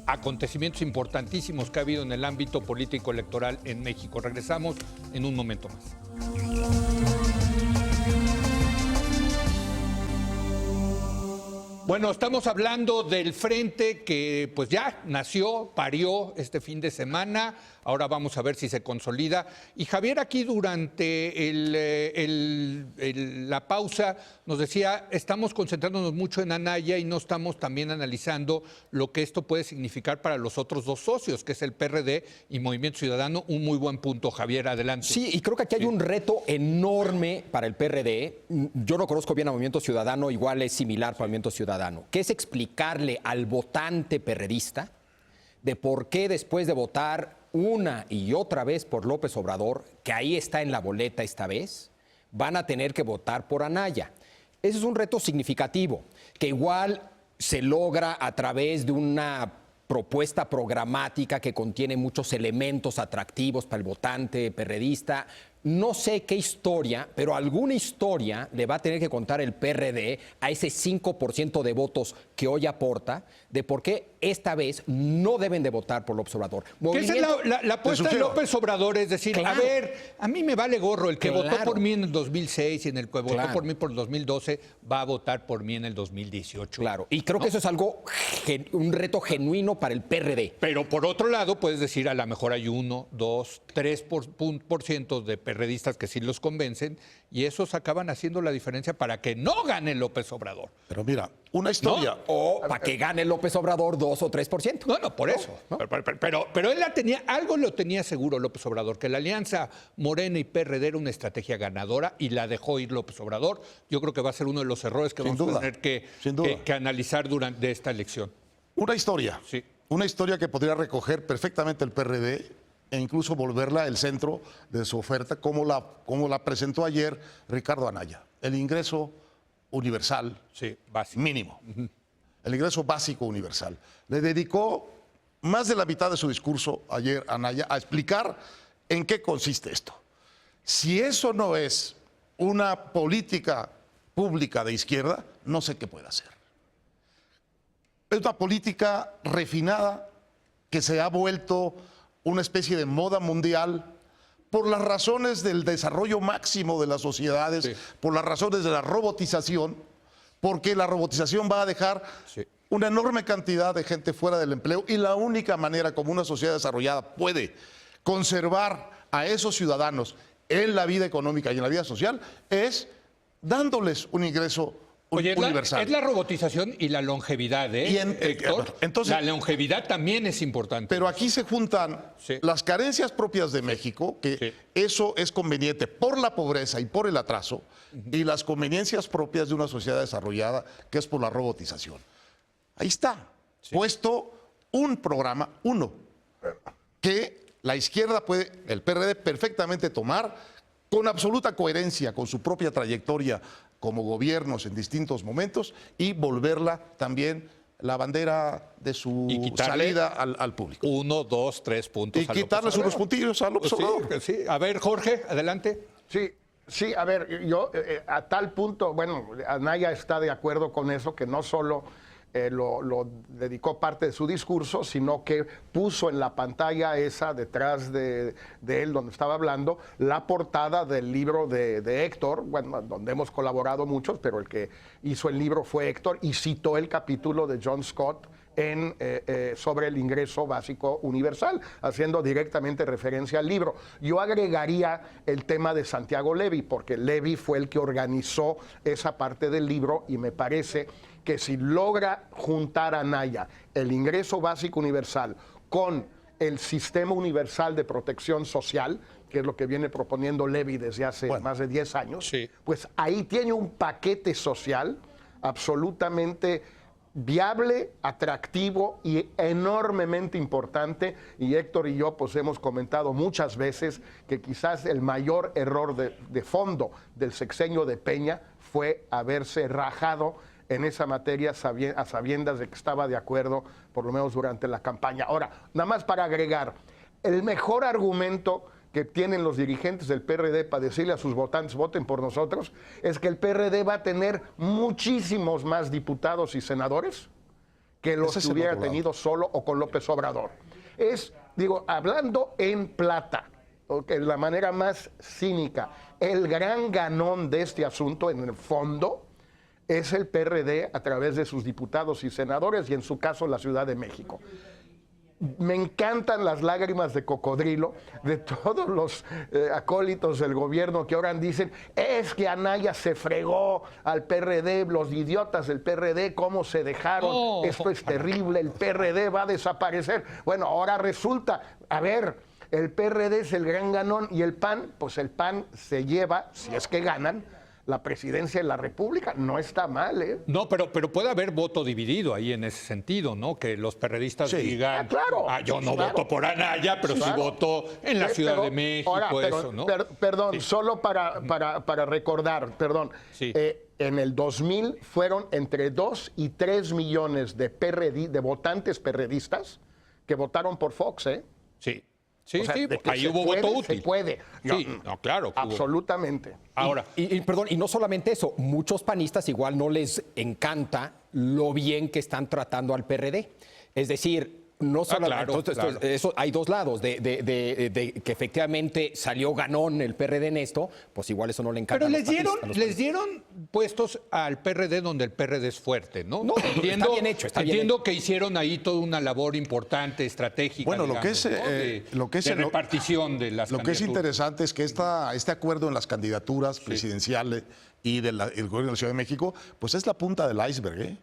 S1: acontecimientos importantísimos que ha habido en el ámbito político electoral en México. Regresamos en un momento más. Bueno, estamos hablando del frente que pues ya nació, parió este fin de semana. Ahora vamos a ver si se consolida. Y Javier aquí durante la pausa nos decía, estamos concentrándonos mucho en Anaya y no estamos también analizando lo que esto puede significar para los otros dos socios, que es el PRD y Movimiento Ciudadano. Un muy buen punto, Javier, adelante.
S4: Sí, y creo que aquí hay un reto enorme para el PRD. Yo no conozco bien a Movimiento Ciudadano, igual es similar para Movimiento Ciudadano, que es explicarle al votante perredista de por qué después de votar una y otra vez por López Obrador, que ahí está en la boleta esta vez, van a tener que votar por Anaya. Ese es un reto significativo, que igual se logra a través de una propuesta programática que contiene muchos elementos atractivos para el votante perredista. No sé qué historia, pero alguna historia le va a tener que contar el PRD a ese 5% de votos que hoy aporta de por qué esta vez no deben de votar por López Obrador.
S1: ¿Qué es la apuesta de López Obrador? Es decir, claro, a ver, a mí me vale gorro, el que votó por mí en el 2006 y en el que votó por mí por el 2012 va a votar por mí en el 2018.
S4: Claro, y creo que eso es algo, un reto genuino para el PRD.
S1: Pero por otro lado, puedes decir, a lo mejor hay 1, 2, 3% de perredistas que sí los convencen y esos acaban haciendo la diferencia para que no gane López Obrador.
S2: Pero mira, una historia.
S4: ¿No? O para que gane López Obrador 2 o 3%.
S1: No, por eso. ¿No? Pero él algo lo tenía seguro López Obrador, que la alianza Morena y PRD era una estrategia ganadora y la dejó ir López Obrador. Yo creo que va a ser uno de los errores que vamos a tener que analizar durante esta elección.
S2: Una historia.
S1: Sí.
S2: Una historia que podría recoger perfectamente el PRD e incluso volverla el centro de su oferta, como la presentó ayer Ricardo Anaya. El ingreso universal,
S1: básico,
S2: mínimo. El ingreso básico universal. Le dedicó más de la mitad de su discurso ayer Anaya a explicar en qué consiste esto. Si eso no es una política pública de izquierda, no sé qué puede hacer. Es una política refinada que se ha vuelto una especie de moda mundial por las razones del desarrollo máximo de las sociedades, sí, por las razones de la robotización, porque la robotización va a dejar sí, una enorme cantidad de gente fuera del empleo y la única manera como una sociedad desarrollada puede conservar a esos ciudadanos en la vida económica y en la vida social es dándoles un ingreso universal.
S1: Es la robotización y la longevidad, ¿eh? Héctor, entonces, la longevidad también es importante.
S2: Pero aquí se juntan sí, las carencias propias de México, que sí, eso es conveniente por la pobreza y por el atraso, y las conveniencias propias de una sociedad desarrollada, que es por la robotización. Ahí está, sí, puesto un programa, que la izquierda puede, el PRD, perfectamente tomar con absoluta coherencia con su propia trayectoria como gobiernos en distintos momentos y volverla también la bandera de su salida al público.
S1: 1, 2, 3 puntos.
S2: Y quitarles unos puntillos al observador.
S1: Sí, sí. A ver, Jorge, adelante.
S3: Sí, sí, a ver, yo a tal punto, bueno, Anaya está de acuerdo con eso, que no solo lo dedicó parte de su discurso, sino que puso en la pantalla esa detrás de él, donde estaba hablando, la portada del libro de Héctor, bueno, donde hemos colaborado muchos, pero el que hizo el libro fue Héctor, y citó el capítulo de John Scott sobre el ingreso básico universal, haciendo directamente referencia al libro. Yo agregaría el tema de Santiago Levy, porque Levy fue el que organizó esa parte del libro y me parece que si logra juntar a Anaya el ingreso básico universal con el sistema universal de protección social, que es lo que viene proponiendo Levy desde hace más de 10 años, sí, pues ahí tiene un paquete social absolutamente viable, atractivo y enormemente importante. Y Héctor y yo pues hemos comentado muchas veces que quizás el mayor error de fondo del sexenio de Peña fue haberse rajado en esa materia a sabiendas de que estaba de acuerdo, por lo menos durante la campaña. Ahora, nada más para agregar, el mejor argumento que tienen los dirigentes del PRD para decirle a sus votantes voten por nosotros es que el PRD va a tener muchísimos más diputados y senadores que los que hubiera tenido solo o con López Obrador. Es, digo, hablando en plata, de la manera más cínica, el gran ganón de este asunto en el fondo es el PRD a través de sus diputados y senadores y en su caso la Ciudad de México. Me encantan las lágrimas de cocodrilo de todos los acólitos del gobierno que ahora dicen es que Anaya se fregó al PRD, los idiotas del PRD, cómo se dejaron, esto es terrible, el PRD va a desaparecer. Bueno, ahora resulta, a ver, el PRD es el gran ganón y el PAN, pues el PAN se lleva, si es que ganan, la presidencia de la República. No está mal, ¿eh?
S1: No, pero puede haber voto dividido ahí en ese sentido, ¿no? Que los perredistas digan,
S3: claro,
S1: yo no voto por Anaya, pero sí voto en la Ciudad de México, ahora, eso, ¿no?
S3: Perdón, solo para recordar, en el 2000 fueron entre 2 y 3 millones de votantes perredistas que votaron por Fox, ¿eh?
S1: Sí. Sí, o sea, sí, ahí hubo voto útil.
S3: Se puede.
S1: Sí, no, claro.
S3: Absolutamente.
S4: Ahora. Perdón, y no solamente eso, muchos panistas igual no les encanta lo bien que están tratando al PRD. Es decir, no solamente, entonces, eso, hay dos lados, de que efectivamente salió ganón el PRD en esto, pues igual eso no le encanta.
S1: Pero les dieron puestos al PRD donde el PRD es fuerte, ¿no?
S4: No, está bien hecho.
S1: Entiendo que hicieron ahí toda una labor importante, estratégica.
S2: Bueno,
S1: digamos, de repartición de las
S2: Lo que es interesante es que este acuerdo en las candidaturas presidenciales y del gobierno de la Ciudad de México, pues es la punta del iceberg, ¿eh?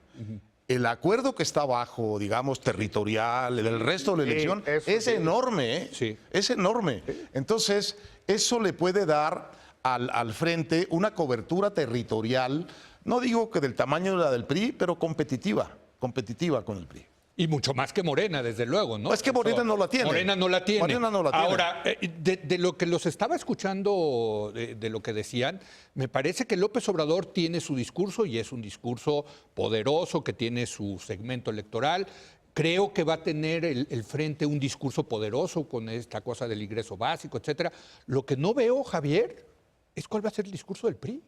S2: El acuerdo que está abajo, digamos, territorial, del resto de la elección, es enorme, ¿eh?
S1: Sí.
S2: Es enorme. Entonces, eso le puede dar al frente una cobertura territorial, no digo que del tamaño de la del PRI, pero competitiva con el PRI.
S1: Y mucho más que Morena, desde luego, ¿no?
S2: Es que Morena no la tiene.
S1: Morena no la tiene.
S2: Morena no la tiene.
S1: Ahora, de lo que los estaba escuchando, de lo que decían, me parece que López Obrador tiene su discurso y es un discurso poderoso, que tiene su segmento electoral. Creo que va a tener el frente un discurso poderoso con esta cosa del ingreso básico, etcétera. Lo que no veo, Javier, es cuál va a ser el discurso del PRI.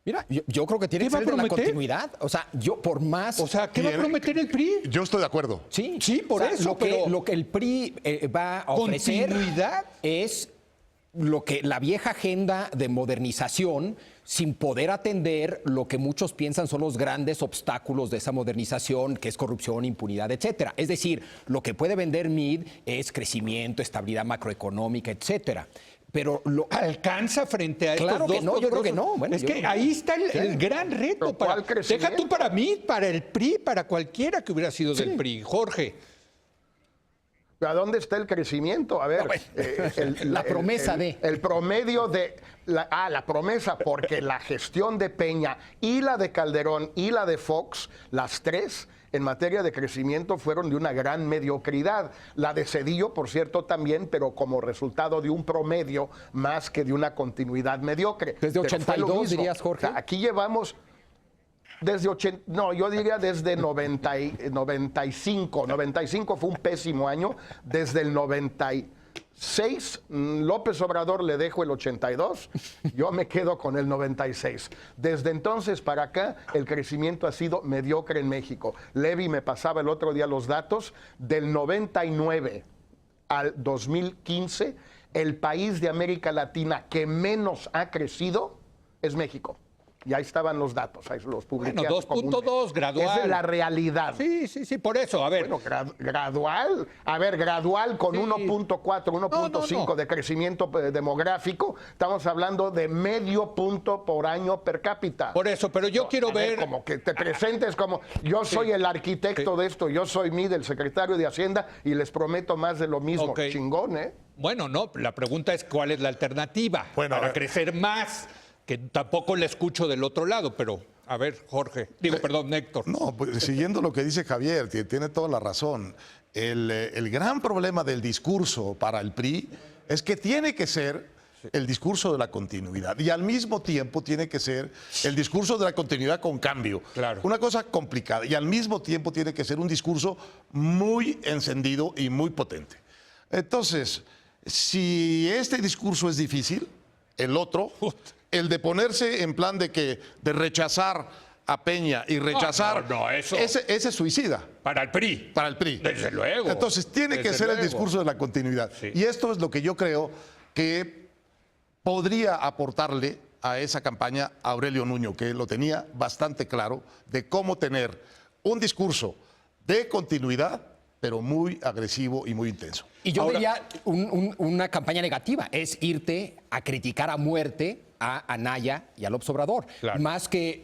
S4: Mira, yo creo que tiene
S1: ¿Qué
S4: que
S1: va a
S4: ser de la
S1: prometer?
S4: continuidad. O sea, yo por más...
S1: O sea, ¿qué va a prometer el PRI?
S2: Yo estoy de acuerdo.
S4: Sí,
S1: Sí, por eso, pero-
S4: Lo que el PRI va a ofrecer
S1: ¿Continuidad?
S4: es lo que la vieja agenda de modernización, sin poder atender lo que muchos piensan son los grandes obstáculos de esa modernización, que es corrupción, impunidad, etcétera. Es decir, lo que puede vender MID es crecimiento, estabilidad macroeconómica, etcétera. Pero
S1: ¿Alcanza frente a estos
S4: Claro que
S1: dos
S4: no, yo creo que
S1: poderosos?
S4: no. Bueno,
S1: es
S4: yo
S1: que
S4: creo que
S1: ahí
S4: no.
S1: está el gran reto.
S3: ¿Pero cuál
S1: Deja
S3: crecimiento?
S1: tú para mí, para el PRI, para cualquiera que hubiera sido del PRI. Jorge.
S3: ¿A dónde está el crecimiento? A ver,
S4: la promesa
S3: el promedio de... la promesa, porque la gestión de Peña y la de Calderón y la de Fox, las tres, en materia de crecimiento fueron de una gran mediocridad. La de Cedillo, por cierto, también, pero como resultado de un promedio más que de una continuidad mediocre.
S4: Desde
S3: Pero fue lo
S4: 82,
S3: mismo.
S4: dirías, Jorge.
S3: O sea, aquí llevamos... Desde 80, no, yo diría desde 95. 95 fue un pésimo año. Desde el 96, López Obrador le dejo el 82, yo me quedo con el 96. Desde entonces para acá, el crecimiento ha sido mediocre en México. Levi me pasaba el otro día los datos. Del 99 al 2015, el país de América Latina que menos ha crecido es México. Y ahí estaban los datos, ahí los publiqué.
S1: Bueno, 2.2, gradual.
S3: Esa es la realidad.
S1: Sí, por eso. A ver,
S3: Bueno, gradual. A ver, gradual con 1.4, 1.5
S1: No.
S3: de crecimiento demográfico. Estamos hablando de medio punto por año per cápita.
S1: por eso, pero yo quiero
S3: A ver,
S1: ver...
S3: como que te presentes como yo soy el arquitecto de esto, yo soy el secretario de Hacienda y les prometo más de lo mismo.
S1: Ok.
S3: Chingón, ¿eh?
S1: Bueno, no, la pregunta es cuál es la alternativa
S2: Bueno, a
S1: para
S2: ver.
S1: crecer más, que tampoco le escucho del otro lado, pero a ver, Jorge, perdón, Héctor.
S2: No, pues, siguiendo lo que dice Javier, tiene toda la razón. El gran problema del discurso para el PRI es que tiene que ser el discurso de la continuidad y al mismo tiempo tiene que ser el discurso de la continuidad con cambio.
S1: Claro.
S2: Una cosa complicada y al mismo tiempo tiene que ser un discurso muy encendido y muy potente. Entonces, si este discurso es difícil, el otro, el de ponerse en plan de rechazar a Peña y rechazar,
S1: no, eso.
S2: ese es suicida.
S1: Para el PRI.
S2: Para el PRI.
S1: Desde luego.
S2: Entonces, tiene que
S1: Desde
S2: ser el
S1: luego.
S2: discurso de la continuidad.
S1: Sí.
S2: Y esto es lo que yo creo que podría aportarle a esa campaña a Aurelio Nuño, que lo tenía bastante claro de cómo tener un discurso de continuidad, pero muy agresivo y muy intenso.
S4: Y yo
S1: Ahora-
S4: diría una campaña negativa, es irte a criticar a muerte a Anaya y a López Obrador.
S1: Claro.
S4: Más que,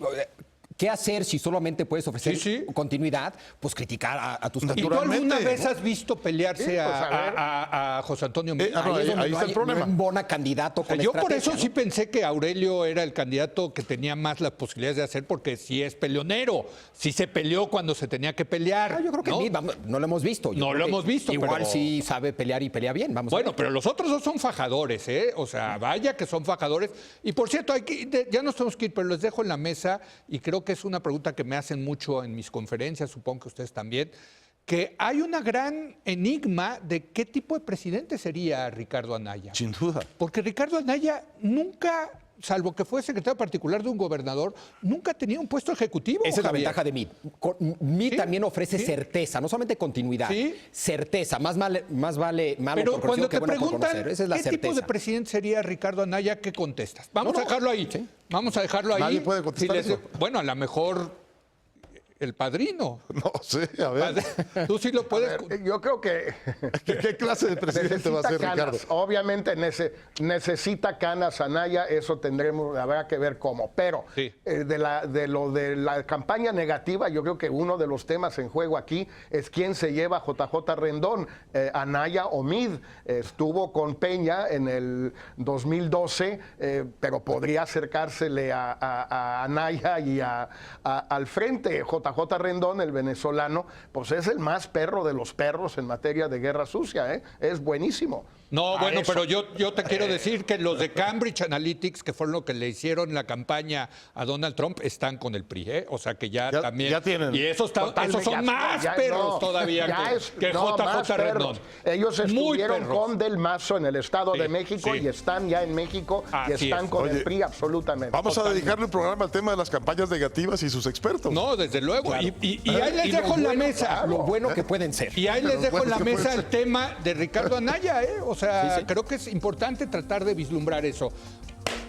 S4: ¿qué hacer si solamente puedes ofrecer
S1: Sí.
S4: continuidad? Pues criticar a tus
S1: ¿Y tú
S2: Naturalmente,
S1: alguna vez
S2: ¿no?
S1: has visto pelearse
S3: Sí, pues,
S1: a José Antonio Meade?
S2: no,
S4: Ahí es donde
S2: ahí
S4: no
S2: está el
S4: hay-
S2: problema.
S4: no embona candidato
S1: O sea,
S4: con
S1: yo por eso
S4: estrategia,
S1: sí
S4: ¿no?
S1: pensé que Aurelio era el candidato que tenía más las posibilidades de hacer, porque sí es peleonero, sí se peleó cuando se tenía que pelear.
S4: Yo creo que
S1: ¿no?
S4: Meade, vamos, no lo hemos visto. Yo
S1: No
S4: creo
S1: lo
S4: que
S1: hemos visto,
S4: Igual
S1: pero-
S4: sí sabe pelear y pelea bien. Vamos a
S1: Bueno,
S4: ver.
S1: pero los otros dos son fajadores, ¿eh? O sea, vaya que son fajadores. Y por cierto, ya nos tenemos que ir, pero les dejo en la mesa, y creo que es una pregunta que me hacen mucho en mis conferencias, supongo que ustedes también, que hay una gran enigma de qué tipo de presidente sería Ricardo Anaya.
S2: Sin duda.
S1: Porque Ricardo Anaya nunca, salvo que fue secretario particular de un gobernador, nunca tenía un puesto ejecutivo.
S4: Esa es la
S1: Javier.
S4: ventaja de Meade. Meade
S1: Sí,
S4: también ofrece
S1: sí.
S4: certeza, no solamente continuidad,
S1: Sí.
S4: certeza. Más vale malo
S1: Pero
S4: por
S1: cuando
S4: conocido que
S1: te
S4: bueno por
S1: preguntan
S4: conocer. Esa es la
S1: qué
S4: certeza.
S1: tipo de presidente sería Ricardo Anaya, ¿qué contestas? Vamos a dejarlo ahí.
S4: Sí.
S1: Vamos a dejarlo ahí.
S2: Nadie puede contestar eso.
S1: Bueno, a lo mejor el padrino.
S2: No sé, a ver.
S1: Tú sí lo puedes.
S3: Yo creo que
S2: ¿Qué clase de presidente va a ser,
S3: necesita
S2: Ricardo?
S3: canas. Obviamente necesita canas Anaya, eso habrá que ver cómo. Pero
S1: Sí.
S3: de la campaña negativa, yo creo que uno de los temas en juego aquí es quién se lleva a JJ Rendón, Anaya o Meade. Estuvo con Peña en el 2012, pero podría acercársele a Anaya y al frente. JJ Rendón, el venezolano, pues es el más perro de los perros en materia de guerra sucia, ¿eh? Es buenísimo.
S1: No, bueno,
S3: eso.
S1: pero yo te quiero decir que los de Cambridge Analytics, que fueron los que le hicieron la campaña a Donald Trump, están con el PRI, ¿eh? O sea que ya también.
S2: Ya tienen.
S1: Y esos
S3: Totalmente,
S1: son más perros todavía que
S3: no, más
S1: JJ Rendón.
S3: perros. Ellos
S1: Muy
S3: estuvieron
S1: perros.
S3: con Del Mazo en el Estado de
S1: Sí,
S3: México
S1: sí.
S3: y están ya en México y
S1: Así
S3: están
S1: es.
S3: con
S2: Oye,
S3: el PRI absolutamente.
S2: Vamos a dedicarle un programa al tema de las campañas negativas y sus expertos.
S1: No, desde luego.
S4: Claro.
S1: Y ahí les
S4: Y
S1: dejo en la
S4: bueno,
S1: mesa.
S4: lo bueno que pueden ser.
S1: Y ahí les dejo en la
S2: bueno, ¿qué
S1: mesa
S2: puede
S1: el
S2: ser?
S1: tema de Ricardo Anaya, ¿eh? O sea,
S4: Sí, sí.
S1: creo que es importante tratar de vislumbrar eso.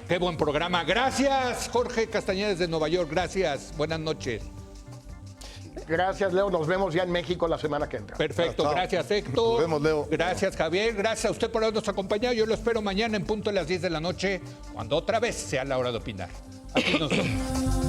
S1: Qué buen programa. Gracias, Jorge Castañeda desde Nueva York. Gracias. Buenas noches.
S3: Gracias, Leo. Nos vemos ya en México la semana que entra.
S1: Perfecto.
S2: Chao.
S1: Gracias, Héctor.
S2: Nos vemos, Leo.
S1: Gracias, Javier. Gracias a usted por habernos acompañado. Yo lo espero mañana en punto de las 10 de la noche, cuando otra vez sea la hora de opinar. Aquí nos vemos.